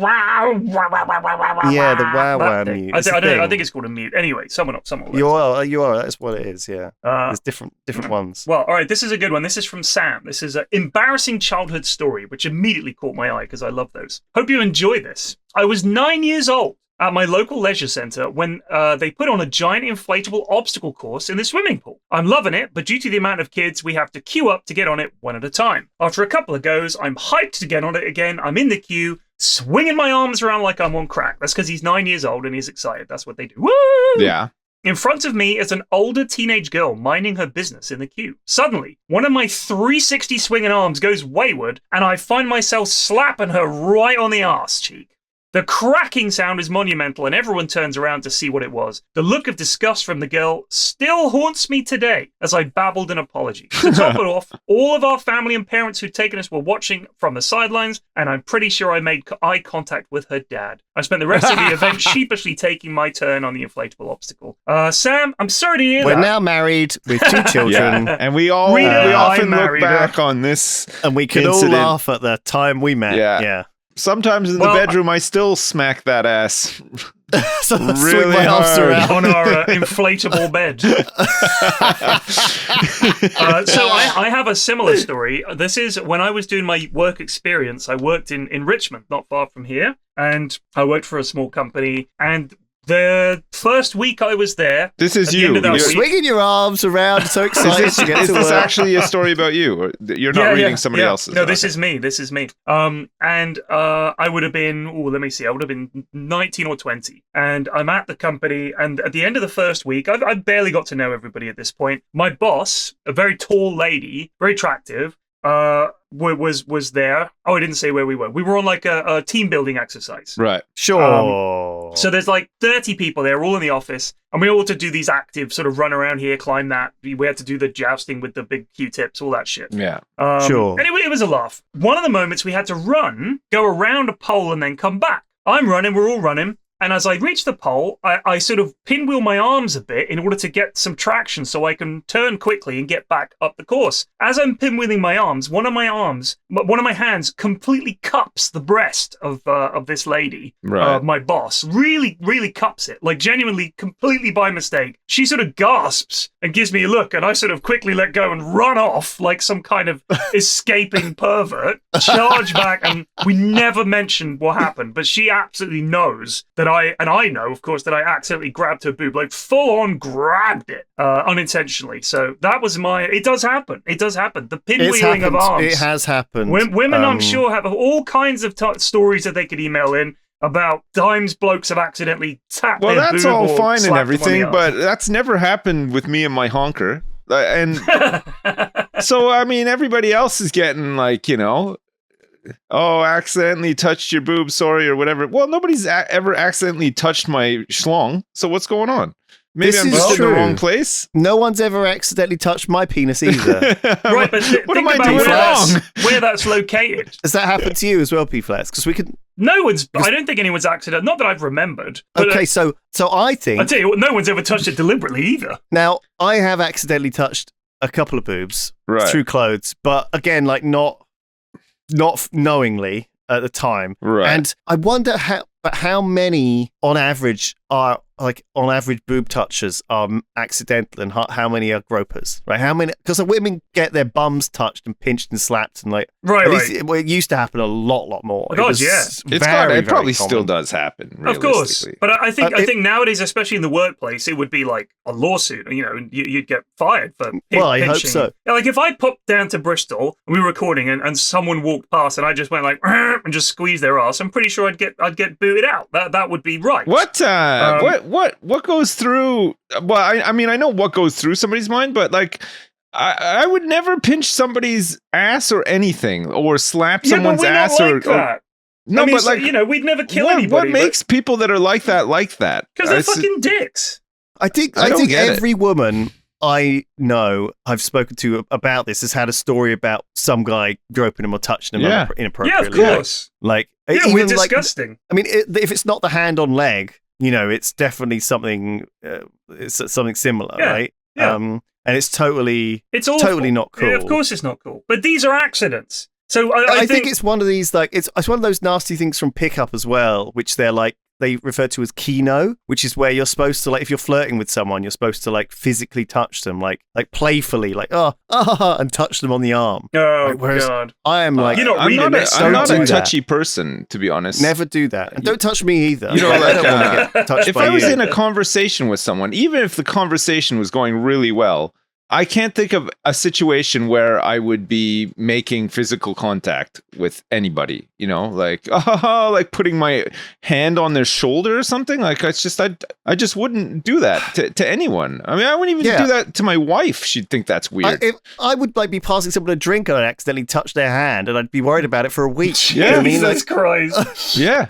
Yeah, the wah-wah that thing. mute. I think it's called a mute. Anyway, someone will. You are. That's what it is. Yeah. There's different ones. Well, all right. This is a good one. This is from Sam. This is an embarrassing childhood story, which immediately caught my eye because I love those. Hope you enjoy this. I was 9 years old at my local leisure centre when they put on a giant inflatable obstacle course in the swimming pool. I'm loving it, but due to the amount of kids, we have to queue up to get on it one at a time. After a couple of goes, I'm hyped to get on it again. I'm in the queue, swinging my arms around like I'm on crack. That's because he's 9 years old and he's excited. That's what they do. Woo! Yeah. In front of me is an older teenage girl minding her business in the queue. Suddenly, one of my 360 swinging arms goes wayward, and I find myself slapping her right on the arse cheek. The cracking sound is monumental, and everyone turns around to see what it was. The look of disgust from the girl still haunts me today as I babbled an apology. To top it off, all of our family and parents who'd taken us were watching from the sidelines, and I'm pretty sure I made eye contact with her dad. I spent the rest of the event sheepishly taking my turn on the inflatable obstacle. Sam, I'm sorry to hear that. We're now married with 2 children. Yeah. And we Rita, often look married back her. on this And we could incident. all laugh at the time we met. Yeah. Sometimes in the bedroom, I still smack that ass. So I swing Really my arms hard. around. On our inflatable bed. So I have a similar story. This is when I was doing my work experience. I worked in Richmond, not far from here, and I worked for a small company. And the first week I was there, This is at the you. end of that You're- week- Swinging your arms around, so excited to get Is to this work. actually a story about you? Or you're not reading somebody else's? No, this Okay. is me. This is me. And I would have been, let me see, I would have been 19 or 20. And I'm at the company, and at the end of the first week, I barely got to know everybody at this point. My boss, a very tall lady, very attractive, was there. Oh, I didn't say where we were. We were on like a team building exercise. Right. Sure. So there's like 30 people there, all in the office, and we all had to do these active sort of run around here, climb that. We had to do the jousting with the big Q-tips, all that shit. Yeah. Sure. Anyway, it was a laugh. One of the moments we had to run, go around a pole, and then come back. I'm running, we're all running. And as I reach the pole, I sort of pinwheel my arms a bit in order to get some traction so I can turn quickly and get back up the course. As I'm pinwheeling my arms, one of my hands completely cups the breast of this lady, Right. my boss. Really, really cups it, like genuinely, completely by mistake. She sort of gasps and gives me a look, and I sort of quickly let go and run off like some kind of escaping pervert, charge back, and we never mentioned what happened, but she absolutely knows that I know, of course, that I accidentally grabbed her boob, like full on grabbed it unintentionally. So that was it does happen. It does happen. The pinwheeling of arms. It has happened. Women, I'm sure, have all kinds of stories that they could email in about times blokes have accidentally tapped Well, their that's boob all or fine and slapped them on everything, the but that's never happened with me and my honker. And arse. so, I mean, everybody else is getting like, oh, accidentally touched your boob, sorry, or whatever. Well, nobody's ever accidentally touched my schlong. So what's going on? Maybe This I'm is just in the true. wrong place. No one's ever accidentally touched my penis either. Right, but what am think I about doing wrong? where that's located. Has that happened to you as well, P-Flex? Because we could. I don't think anyone's accident. Not that I've remembered. But, Okay, so I I think tell you what, no one's ever touched it deliberately either. now I have accidentally touched a couple of boobs Right. through clothes, but again, like not knowingly at the time. Right. And I wonder how many on average boob touchers are accidental and how many are gropers, right? How many? Because women get their bums touched and pinched and slapped and like Right, at least right. it used to happen a lot more. Oh, God, yeah. It probably still does happen. Of course, realistically. but I think it- nowadays, especially in the workplace, it would be like a lawsuit. And you'd get fired for Well, I hope pinching. so. Yeah, like if I popped down to Bristol and we were recording, and someone walked past, and I just went like and just squeezed their ass, I'm pretty sure I'd get booted out. That would be right. What goes through? Well, I mean, I know what goes through somebody's mind, but like, I would never pinch somebody's ass or anything, or slap Yeah, but someone's we're ass not like that. no, I mean, but so, like, we'd never kill what anybody. makes people that are like that? Because they're fucking dicks. I think I don't get it. every woman I know I've spoken to about this has had a story about some guy groping them or touching them Yeah. Yeah, inappropriately. of course. Like, Yeah, even we're like, disgusting. I mean, if it's not the hand on leg, it's definitely something. It's something similar, Yeah, right? yeah. And it's totally It's awful. totally not cool. Yeah, of course, it's not cool. But these are accidents. So I think it's one of these like it's one of those nasty things from pickup as well, which they refer to as kino, which is where you're supposed to, like, if you're flirting with someone, you're supposed to like physically touch them, like playfully, like and touch them on the arm. Oh, Like, whereas God. I am like, You're not I'm reading not this. I'm not Don't a do that. touchy person, to be honest. never do that, and don't touch me either. You know, I like, don't want to get touched If by I was you. in a conversation with someone, even if the conversation was going really well, I can't think of a situation where I would be making physical contact with anybody, like, like putting my hand on their shoulder or something. Like, it's just, I just wouldn't do that to anyone. I mean, I wouldn't even do that to my wife. She'd think that's weird. If I would like be passing someone a drink and I'd accidentally touch their hand, and I'd be worried about it for a week. You know what I mean? Jesus Christ. Yeah.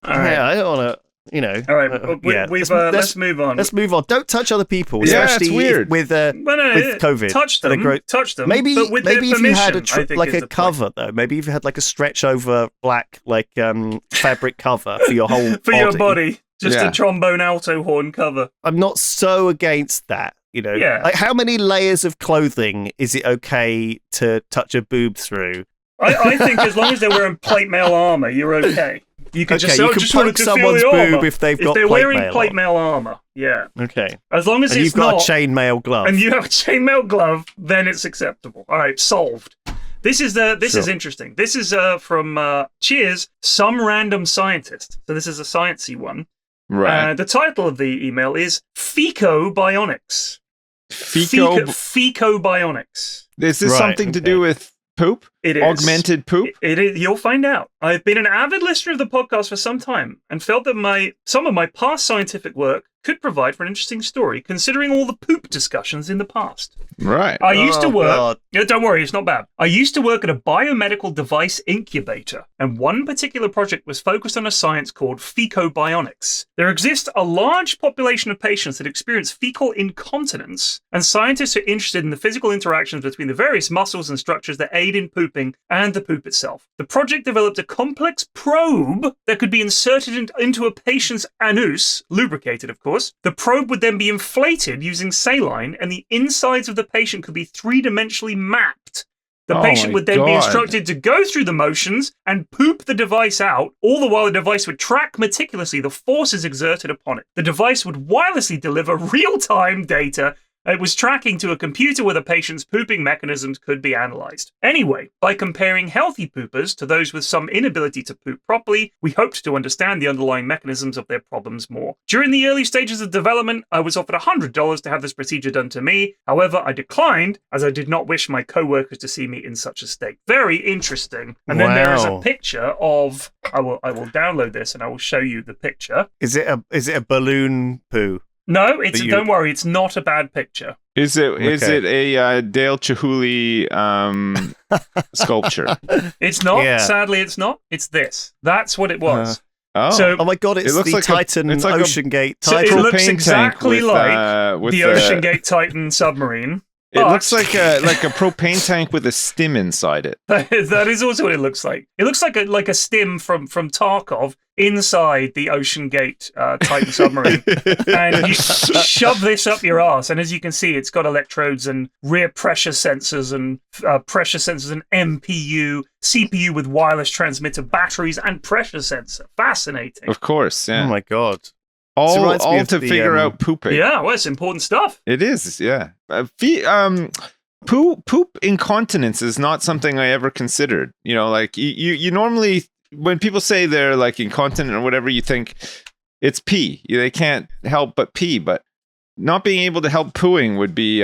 All right. Yeah, I don't want to. All right, let's move on. Let's move on. Don't touch other people, Yeah, especially it's weird. with No, with COVID. Touch And them. Touch them. Maybe but with maybe their if you had permission, I think like is a the cover though, maybe if you had like a stretch over black fabric cover for your whole point. For your body, just Yeah. a trombone alto horn cover. I'm not so against that. Yeah. Like how many layers of clothing is it okay to touch a boob through? I think as long as they're wearing plate mail armor, you're okay. You can just poke someone's boob if they've got they're plate wearing mail plate on. mail armor. Yeah. Okay. As long as And it's you've got not, a chainmail glove. and you have a chainmail glove, then it's acceptable. All right, solved. This is interesting. This is from Cheers, Some Random Scientist. So this is a sciencey one. Right. The title of the email is Fecobionics. Fecobionics. Is this something to do with poop? It is. Augmented poop? It is. You'll find out. I've been an avid listener of the podcast for some time and felt that some of my past scientific work could provide for an interesting story, considering all the poop discussions in the past. Right. I used to work... God. Yeah, don't worry, it's not bad. I used to work at a biomedical device incubator, and one particular project was focused on a science called fecobionics. There exists a large population of patients that experience fecal incontinence, and scientists are interested in the physical interactions between the various muscles and structures that aid in pooping and the poop itself. The project developed a complex probe that could be inserted into a patient's anus, lubricated, of course. The probe would then be inflated using saline, and the insides of the patient could be three-dimensionally mapped. The patient would then be instructed to go through the motions and poop the device out, all the while the device would track meticulously the forces exerted upon it. The device would wirelessly deliver real-time data. It was tracking to a computer where the patient's pooping mechanisms could be analyzed. Anyway, by comparing healthy poopers to those with some inability to poop properly, we hoped to understand the underlying mechanisms of their problems more. During the early stages of development, I was offered $100 to have this procedure done to me. However, I declined, as I did not wish my co-workers to see me in such a state. Very interesting. And then there is a picture of... I will download this and I will show you the picture. Is it a balloon poo? No, don't worry, it's not a bad picture. Is it a Dale Chihuly sculpture? It's not. Yeah. Sadly, it's not. It's this. That's what it was. Oh my God! It looks like Titan Ocean Gate. Titan. It looks exactly like the Ocean Gate Titan submarine. It looks like a propane tank with a stim inside it. That is also what it looks like. It looks like a stim from Tarkov inside the Ocean Gate Titan submarine. And you shove this up your ass, and as you can see, it's got electrodes and rear pressure sensors and MPU, CPU with wireless transmitter, batteries, and pressure sensor. Fascinating. Of course, yeah. Oh my God. All to figure out pooping. Yeah, well, it's important stuff. It is, yeah. Poop incontinence is not something I ever considered. You know, like you normally, when people say they're like incontinent or whatever, you think it's pee. They can't help but pee, but not being able to help pooing would be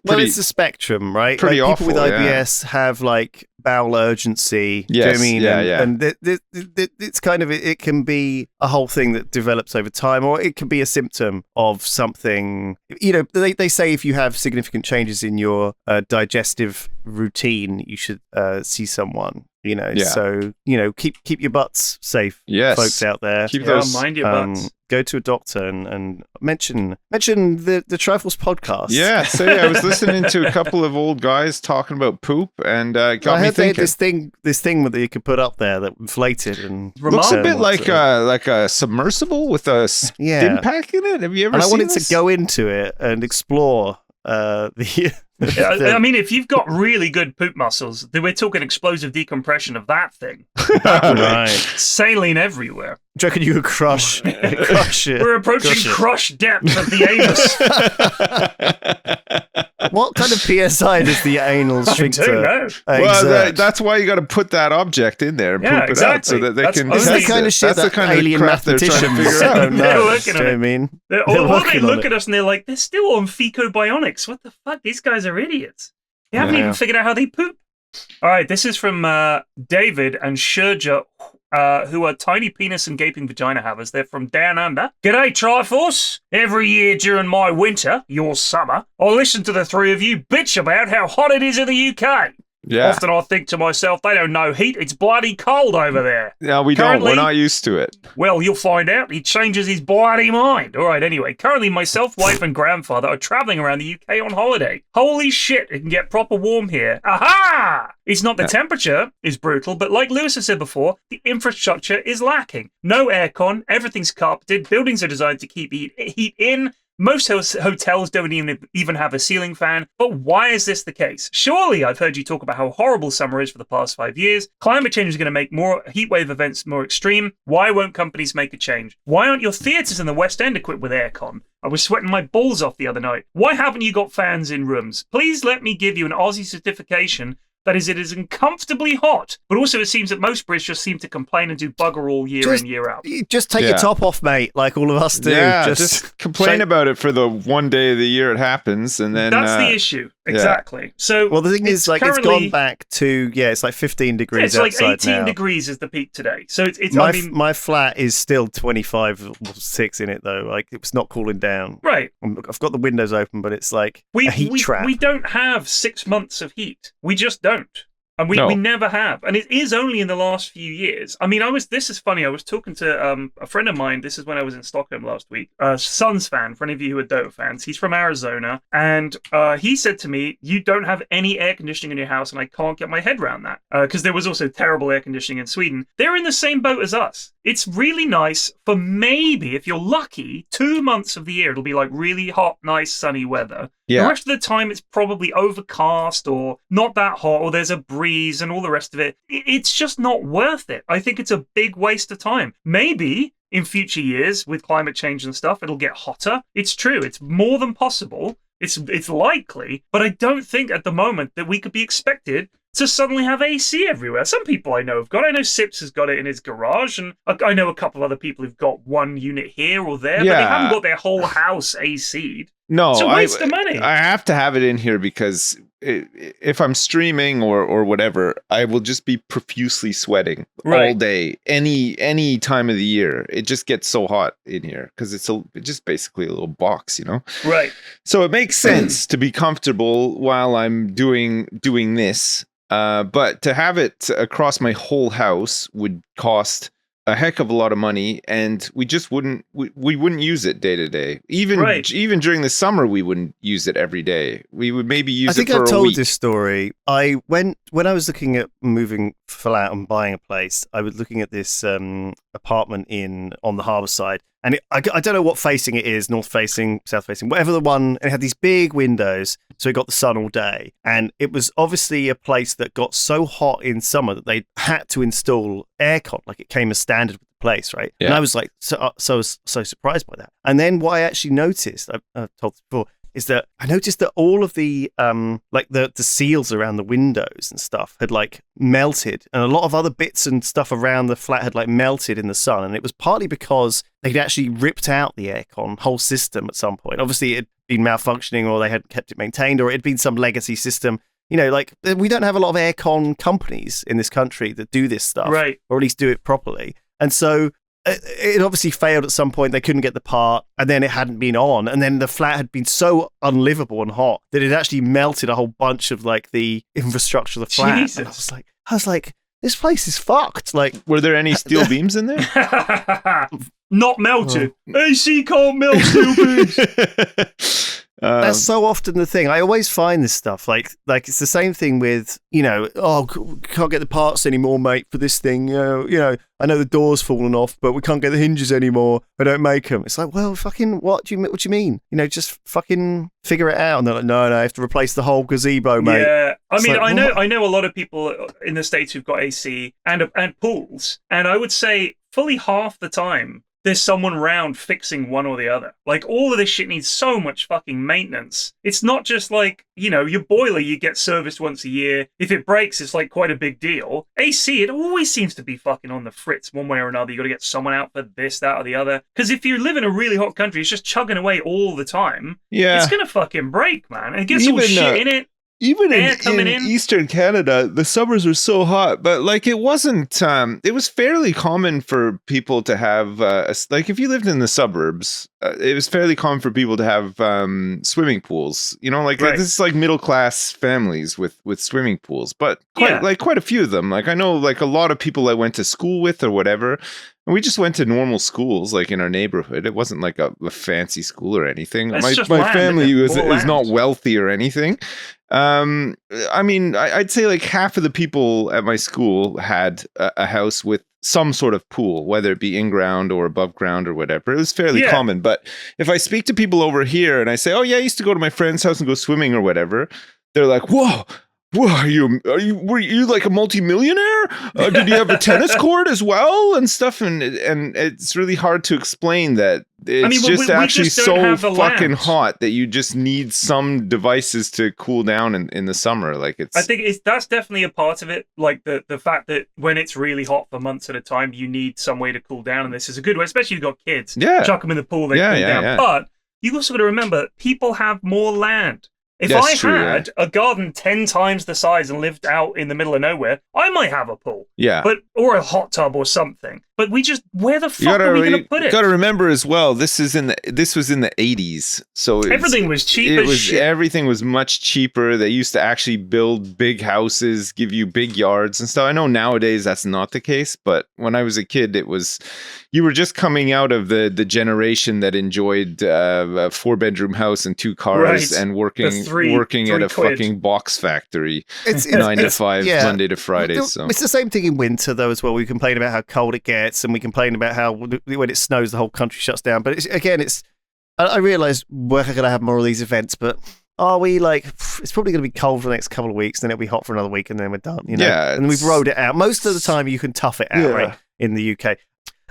well, it's a spectrum, right? Pretty like, awful. People with IBS have like bowel urgency. Yes, do you know what I mean? yeah. And it's kind of it can be a whole thing that develops over time, or it can be a symptom of something. You know, they say if you have significant changes in your digestive routine, you should see someone. You know, so keep your butts safe, folks out there. Keep those, mind your butts. Go to a doctor and mention the Triforce podcast. Yeah, so I was listening to a couple of old guys talking about poop, and got me thinking. I heard they had this thing that you could put up there that inflated and looks a bit like a submersible with a stim pack in it. Have you ever? And seen I wanted this? to go into it and explore the. I mean, if you've got really good poop muscles, then we're talking explosive decompression of that thing. Right. Saline everywhere. Do you reckon you could crush it? We're approaching crush depth of the anus. What kind of PSI does the anal sphincter? I don't know. Well, that's why you got to put that object in there and poop it out so that they can test the kind it. of shit That's the kind of alien crap they're trying to mathematicians figure out. don't know. They're looking at it. I mean, they look at us and they're like, they're still on fecobionics. What the fuck? These guys are idiots. They haven't even figured out how they poop. All right, this is from David and Sherja, who are tiny penis and gaping vagina havers. They're from down under. G'day, Triforce. Every year during my winter, your summer, I listen to the three of you bitch about how hot it is in the UK. Yeah. Often I think to myself, they don't know heat. It's bloody cold over there. Yeah, we don't. We're not used to it. Well, you'll find out. He changes his bloody mind. All right, anyway. Currently, myself, wife, and grandfather are traveling around the UK on holiday. Holy shit, it can get proper warm here. Aha! It's not the temperature is brutal, but like Lewis has said before, the infrastructure is lacking. No aircon, everything's carpeted, buildings are designed to keep heat in, Most hotels don't even have a ceiling fan. But why is this the case? Surely I've heard you talk about how horrible summer is for the past 5 years. Climate change is going to make more heatwave events more extreme. Why won't companies make a change? Why aren't your theatres in the West End equipped with aircon? I was sweating my balls off the other night. Why haven't you got fans in rooms? Please let me give you an Aussie certification. That is, it is uncomfortably hot, but also it seems that most Brits just seem to complain and do bugger all year in, year out. Just take your top off, mate, like all of us do. Yeah, just complain about it for the one day of the year it happens, and then... That's the issue. Exactly. Yeah. So, well, the thing is, like, it's gone back to, it's like 15 degrees outside now. It's like 18 degrees is the peak today. So it's my flat is still 25 or 6 in it, though. Like, it's not cooling down. Right. I've got the windows open, but it's like a heat trap. We don't have 6 months of heat. We just don't. And we never have. And it is only in the last few years. I mean, this is funny. I was talking to a friend of mine. This is when I was in Stockholm last week. Suns fan, for any of you who are Dota fans. He's from Arizona. And he said to me, you don't have any air conditioning in your house. And I can't get my head around that. Because there was also terrible air conditioning in Sweden. They're in the same boat as us. It's really nice for maybe, if you're lucky, 2 months of the year. It'll be like really hot, nice, sunny weather. Yeah. The rest of the time, it's probably overcast or not that hot, or there's a breeze and all the rest of it. It's just not worth it. I think it's a big waste of time. Maybe in future years, with climate change and stuff, it'll get hotter. It's true. It's more than possible. It's likely. But I don't think at the moment that we could be expected to suddenly have AC everywhere. Some people I know have got it. I know Sips has got it in his garage, and I know a couple of other people who've got one unit here or there, but they haven't got their whole house AC'd. No, it's a waste of money. I have to have it in here because if I'm streaming or whatever, I will just be profusely sweating all day, any time of the year. It just gets so hot in here because it's just basically a little box, Right. So it makes sense to be comfortable while I'm doing this. But to have it across my whole house would cost a heck of a lot of money, and we just wouldn't use it day to day. Even during the summer, we wouldn't use it every day. We would maybe use it for a week. I think I've told this story. When I was looking at moving flat and buying a place, I was looking at this apartment on the harbour side, and I don't know what facing it is, north facing, south facing, whatever the one. It had these big windows, so it got the sun all day, and it was obviously a place that got so hot in summer that they had to install aircon, like it came as standard with the place, right? Yeah. And I was like, so surprised by that. And then what I actually noticed, I've told this before, is that I noticed that all of the like the seals around the windows and stuff had like melted, and a lot of other bits and stuff around the flat had like melted in the sun, and it was partly because they'd actually ripped out the aircon whole system at some point. Obviously, it had been malfunctioning, or they hadn't kept it maintained, or it had been some legacy system. Like we don't have a lot of aircon companies in this country that do this stuff, right? Or at least do it properly, and so it obviously failed at some point. They couldn't get the part, and then it hadn't been on, and then the flat had been so unlivable and hot that it actually melted a whole bunch of like the infrastructure of the flat. Jesus. And I was like, this place is fucked. Like, were there any steel beams in there? Not melted. AC can't melt steel beams. That's so often the thing. I always find this stuff like it's the same thing with can't get the parts anymore, mate, for this thing. I know the door's fallen off, but we can't get the hinges anymore. I don't make them. It's like, well, fucking what do you mean? Just fucking figure it out. And they're like, no, I have to replace the whole gazebo, mate. Yeah, I mean, like, I know a lot of people in the States who've got AC and pools, and I would say fully half the time there's someone around fixing one or the other. Like, all of this shit needs so much fucking maintenance. It's not just like, your boiler you get serviced once a year. If it breaks, it's like quite a big deal. AC, it always seems to be fucking on the fritz one way or another. You got to get someone out for this, that, or the other. Because if you live in a really hot country, it's just chugging away all the time. Yeah. It's going to fucking break, man. And it gets all shit in it. Even in Eastern Canada, the summers are so hot, but like it wasn't, it was fairly common for people to have, like if you lived in the suburbs, it was fairly common for people to have swimming pools, right. This is like middle class families with swimming pools, but quite a few of them. Like I know like a lot of people I went to school with or whatever, and we just went to normal schools like in our neighborhood. It wasn't like a fancy school or anything. My family is not wealthy or anything. I mean, I'd say like half of the people at my school had a house with some sort of pool, whether it be in ground or above ground or whatever. It was fairly common. But if I speak to people over here and I say, oh yeah, I used to go to my friend's house and go swimming or whatever, they're like, whoa, were you like a multimillionaire? Did you have a tennis court as well and stuff? And it's really hard to explain that it's we actually just so fucking hot that you just need some devices to cool down in the summer. Like I think that's definitely a part of it. Like the fact that when it's really hot for months at a time, you need some way to cool down, and this is a good way, especially if you've got kids. Yeah, chuck them in the pool, they cool down. Yeah. But you also got to remember, people have more land. If I had a garden 10 times the size and lived out in the middle of nowhere, I might have a pool. Yeah. Or a hot tub or something. But where the fuck are we going to put it? You got to remember as well, this was in the 80s. So everything was cheap as shit. Everything was much cheaper. They used to actually build big houses, give you big yards and stuff. I know nowadays that's not the case, but when I was a kid, you were just coming out of the generation that enjoyed a 4-bedroom house and 2 cars and working at a fucking box factory. It's 9 to 5, Monday to Friday. So it's the same thing in winter though as well. We complain about how cold it gets, and we complain about how when it snows the whole country shuts down. But I realise we're going to have more of these events, but are we it's probably going to be cold for the next couple of weeks, then it'll be hot for another week, and then we're done. Yeah, and we've rode it out. Most of the time, you can tough it out, right? In the UK,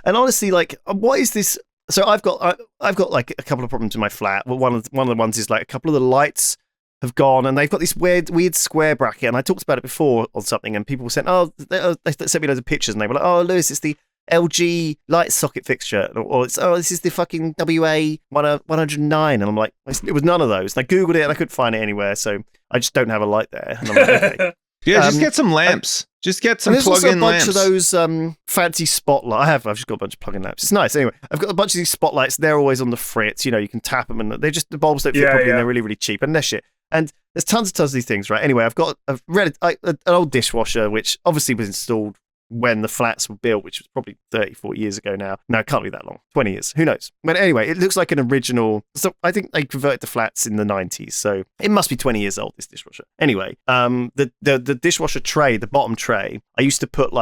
and honestly, what is this? So I've got like a couple of problems in my flat. Well, one of the ones is like a couple of the lights have gone, and they've got this weird square bracket. And I talked about it before on something, and people were saying, they sent me loads of pictures, and they were like, oh, Lewis, it's the LG light socket fixture, or this is the fucking WA 109, and I'm like, it was none of those. And I googled it, and I couldn't find it anywhere, so I just don't have a light there. And I'm like, okay. Yeah, just get some lamps. Just get some plug-in lamps. There's also a bunch of those fancy spotlights. I've just got a bunch of plug-in lamps. It's nice. Anyway, I've got a bunch of these spotlights. They're always on the fritz. You can tap them, and the bulbs don't fit properly, and they're really, really cheap, and they're shit. And there's tons of these things, right? Anyway, I've got an old dishwasher, which obviously was installed when the flats were built, which was probably 30, 40 years ago now. No, it can't be that long. 20 years. Who knows? But anyway, it looks like an original. So I think they converted the flats in the 90s. So it must be 20 years old, this dishwasher. Anyway, the dishwasher tray, the bottom tray, I used to put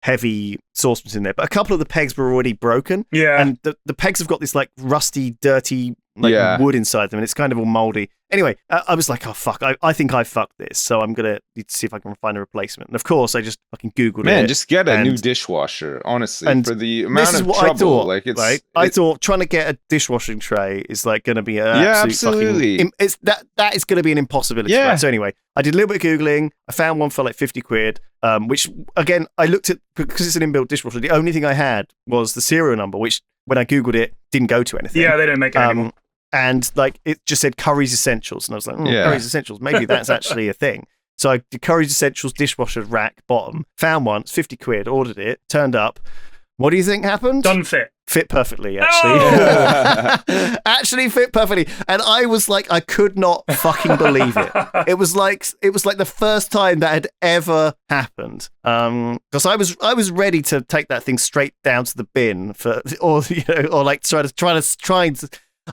heavy saucepans in there, but a couple of the pegs were already broken. Yeah. And the pegs have got this rusty, dirty wood inside them, and it's kind of all moldy. Anyway, I was like, oh fuck, I think I fucked this, so I'm gonna need to see if I can find a replacement. And of course, I just fucking googled it. Man, just get a new dishwasher, honestly, and for the amount of trouble. I thought trying to get a dishwashing tray is going to be an absolutely. That is going to be an impossibility. Yeah. Right? So anyway, I did a little bit of googling. I found one for like 50 quid. Which again, I looked at because it's an inbuilt dishwasher. The only thing I had was the serial number, which when I googled it didn't go to anything. Yeah, they don't make it anymore. And it just said Curry's Essentials, and I was like, Curry's Essentials, maybe that's actually a thing. So I did Curry's Essentials dishwasher rack bottom, found one, it's 50 quid, ordered it, turned up. What do you think happened? Doesn't fit. Fit perfectly, actually. Oh! Actually fit perfectly. And I was like, I could not fucking believe it. It was like the first time that had ever happened. Because I was ready to take that thing straight down to the bin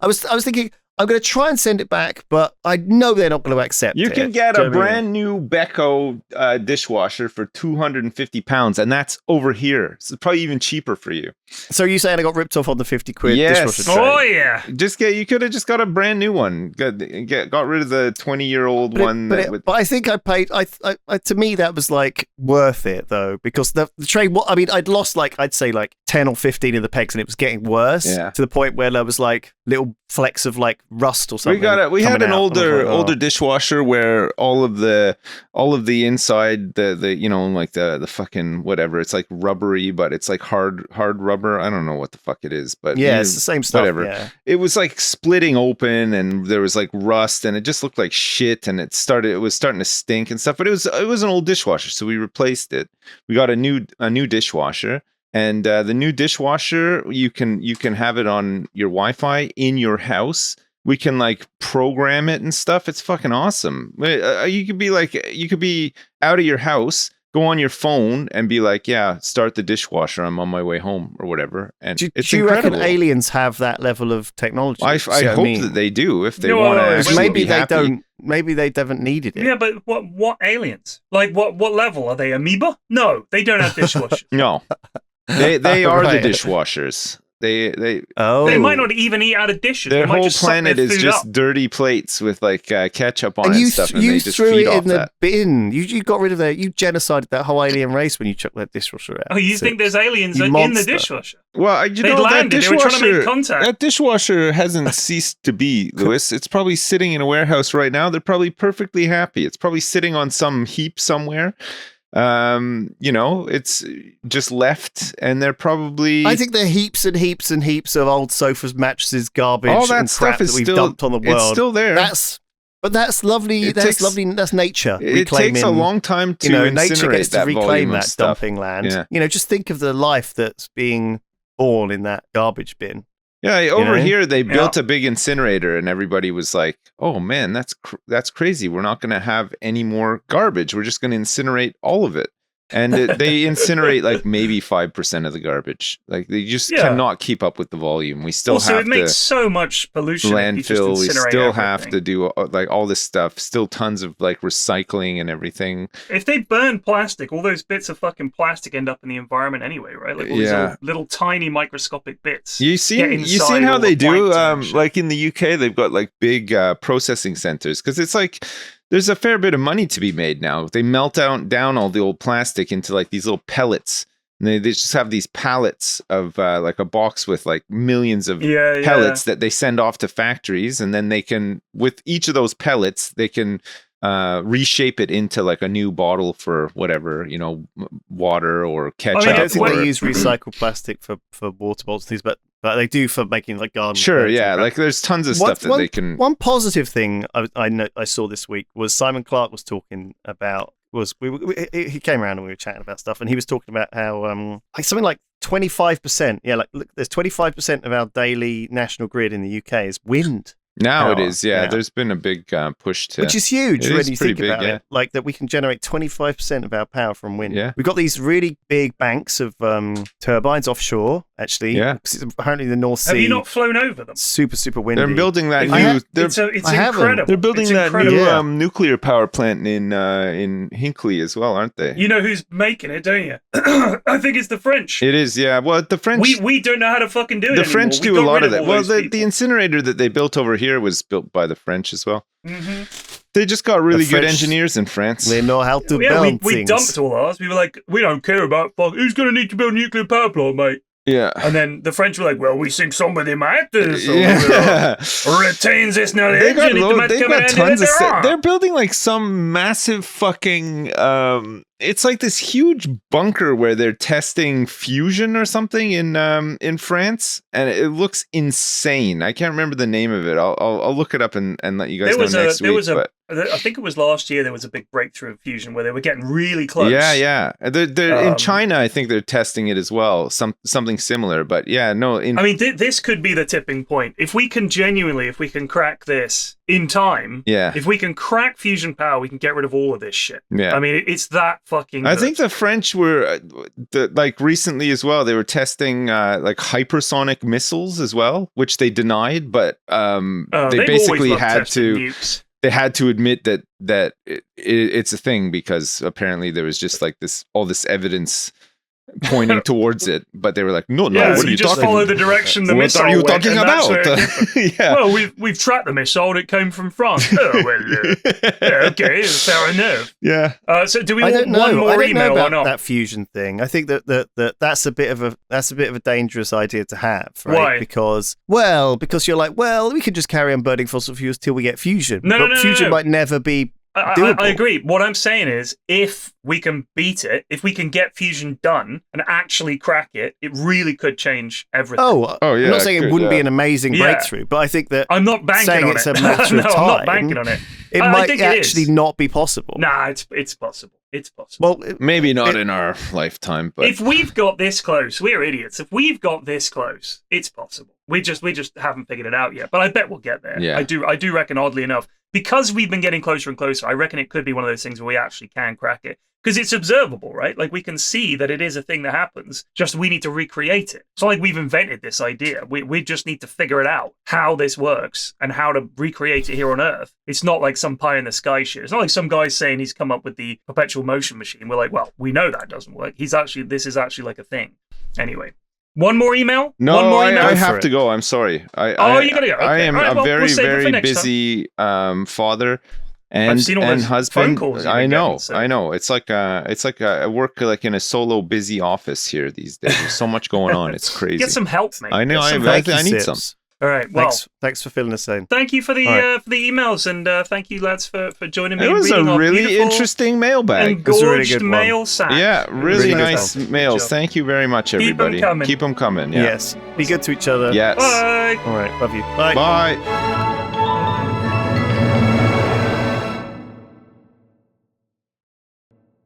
I was thinking, I'm going to try and send it back, but I know they're not going to accept it. You can get a brand new Beko dishwasher for £250, and that's over here. So it's probably even cheaper for you. So you're saying I got ripped off on the 50 quid dishwasher tray? Oh, yeah. You could have just got a brand new one. Got rid of the 20-year-old one. But I think I paid, to me, that was worth it, though, because the tray, I'd lost I'd say 10 or 15 of the pegs, and it was getting worse to the point where there was little flecks of rust or something. We had an older dishwasher where all of the inside the fucking whatever, it's rubbery, but it's hard rubber. I don't know what the fuck it is, but it's the same stuff. Whatever. Yeah. It was splitting open, and there was rust, and it just looked like shit, and it was starting to stink and stuff. But it was an old dishwasher, so we replaced it. We got a new dishwasher. And the new dishwasher, you can have it on your Wi-Fi in your house. We can program it and stuff. It's fucking awesome. You could be out of your house, go on your phone and be like, yeah, start the dishwasher. I'm on my way home or whatever. And Do it's you incredible. reckon aliens have that level of technology? I hope that they do if they want to actually maybe be they happy. don't. Maybe they haven't needed it. Yeah, but what aliens? Like what level are they? Amoeba? No, they don't have dishwashers. No, they are Right. the dishwashers. They They might not even eat out of dishes. their They might whole just suck planet their is food just up. dirty plates with like ketchup on And it you and stuff, and you they just threw feed it off in the that. bin. You got rid of that. You genocided that whole alien race when you chucked that dishwasher out. Oh, you think there's aliens You in the monster. dishwasher? Well, They landed. They were trying to make contact. That dishwasher hasn't ceased to be, Lewis. It's probably sitting in a warehouse right now. They're probably perfectly happy. It's probably sitting on some heap somewhere. It's just left, and they're probably. I think there are heaps and heaps and heaps of old sofas, mattresses, garbage, all that and stuff crap is that we've still dumped on the world. It's still there. That's lovely. It That's takes- lovely. That's nature. It takes a long time to nature incinerate gets to that reclaim volume of that stuff. dumping land. Yeah. Just think of the life that's being born in that garbage bin. Yeah, over know? here they built a big incinerator, and everybody was like, "Oh man, that's crazy. We're not going to have any more garbage. We're just going to incinerate all of it." And they incinerate like maybe 5% of the garbage. Like they just cannot keep up with the volume. We still Also, have it makes to so much pollution. if you landfill. just We incinerate still have everything. to do like all this stuff. Still tons of like recycling and everything. If they burn plastic, all those bits of fucking plastic end up in the environment anyway, right? Like all these little tiny microscopic bits. You get seen inside how all they the do? plankton and shit. Like in the UK, they've got like big processing centers because it's like there's a fair bit of money to be made now. They melt down all the old plastic into like these little pellets. And they just have these pallets of like a box with like millions of pellets that they send off to factories, and then they can, with each of those pellets, they can reshape it into like a new bottle for whatever, water or ketchup. I don't think or, they use recycled plastic for water bottles and things, but they do for making like garden. Sure, beds and yeah. crap. Like there's tons of stuff that they can. One positive thing I saw this week was Simon Clark was talking about. He came around and we were chatting about stuff, and he was talking about how something like 25%. Yeah, like look, there's 25% of our daily national grid in the UK is wind. Now it power. is, yeah. There's been a big push to, which is huge It when is you pretty think about big, yeah. it. Like that, we can generate 25% of our power from wind. Yeah. We've got these really big banks of turbines offshore. Actually, Yeah. 'cause it's apparently the North Sea. Have you not flown over them? Super windy. They're building that I new. have- They're, It's I haven't. incredible. they're building It's that incredible. new Yeah. nuclear power plant in Hinkley as well, aren't they? You know who's making it, don't you? I think it's the French. It is, yeah. Well, the French. We don't know how to fucking do it the anymore. French We do a got lot rid of that. all Well, those the people. incinerator that they built over here was built by the French as well. Mhm. They just got really The good French- engineers in France. They know how to Yeah, build we things. dumped all ours. We were like, we don't care about who's going to need to build a nuclear power plant, mate. Yeah. And then the French were like, well, we think somebody might do so. Yeah. Retains this knowledge. They got, and it might they've come got in tons of later stuff. on. They're building like some massive fucking it's like this huge bunker where they're testing fusion or something in France, and it looks insane. I can't remember the name of it. I'll look it up and let you guys know next week. But I think it was last year there was a big breakthrough of fusion where they were getting really close. yeah. They're in China. I think they're testing it as well. Something similar, but yeah, no. I mean, this could be the tipping point. If we can crack this in time, if we can crack fusion power, we can get rid of all of this shit. Yeah. I mean, it's that fucking I good. think the French were like recently as well. They were testing like hypersonic missiles as well, which they denied, but they they've basically always loved had testing to. nukes. They had to admit that it's a thing because apparently there was just like all this evidence pointing towards it, but they were like, no, Yeah, what so are you just talking? follow the direction the What missile are you went, talking and that's about? where it- Yeah. Well, we've tracked the missile. And it came from France. Oh well, yeah, okay, fair enough. Yeah. So do we I want don't know. one more I don't email know or about not? that fusion thing. I think that's a bit of a dangerous idea to have, right? Why? Because you're like, we could just carry on burning fossil fuels till we get fusion. No, but fusion might never be doable. I agree. What I'm saying is, if we can beat it, if we can get fusion done and actually crack it, it really could change everything. Oh yeah. I'm not saying it wouldn't be an amazing Yeah. breakthrough, but I think that I'm not banking saying on it's it. a matter of No, I'm time. not banking on it. It I might think it actually is. not be possible. Nah, it's possible. It's possible. Well, Maybe not in our lifetime, but If we've got this close, we're idiots. If we've got this close, it's possible. We just haven't figured it out yet. But I bet we'll get there. Yeah. I do reckon, oddly enough, because we've been getting closer and closer, I reckon it could be one of those things where we actually can crack it. Because it's observable, right? Like, we can see that it is a thing that happens, just we need to recreate it. It's not like we've invented this idea. We just need to figure it out, how this works, and how to recreate it here on Earth. It's not like some pie in the sky shit. It's not like some guy's saying he's come up with the perpetual motion machine. We're like, well, we know that doesn't work. This is actually like a thing. Anyway. One more email? No, One more email? I have to go. I'm sorry. You gotta go. Okay. I am right, a very, we'll very busy father. And, I've seen all those husband. phone calls I know. so. I know. It's like I work like in a solo busy office here these days. There's so much going on. It's crazy. Get some help, mate. I know. I need some. All right. Well, thanks for filling us in. Thank you for the emails, and thank you, lads, for joining me. It was a really interesting mailbag. Engorged It was a really good mail sack. Yeah, really nice mails. Thank you very much, everybody. Keep them coming. Yeah. Yes. Be good to each other. Yes. Bye. All right. Love you. Bye. Bye.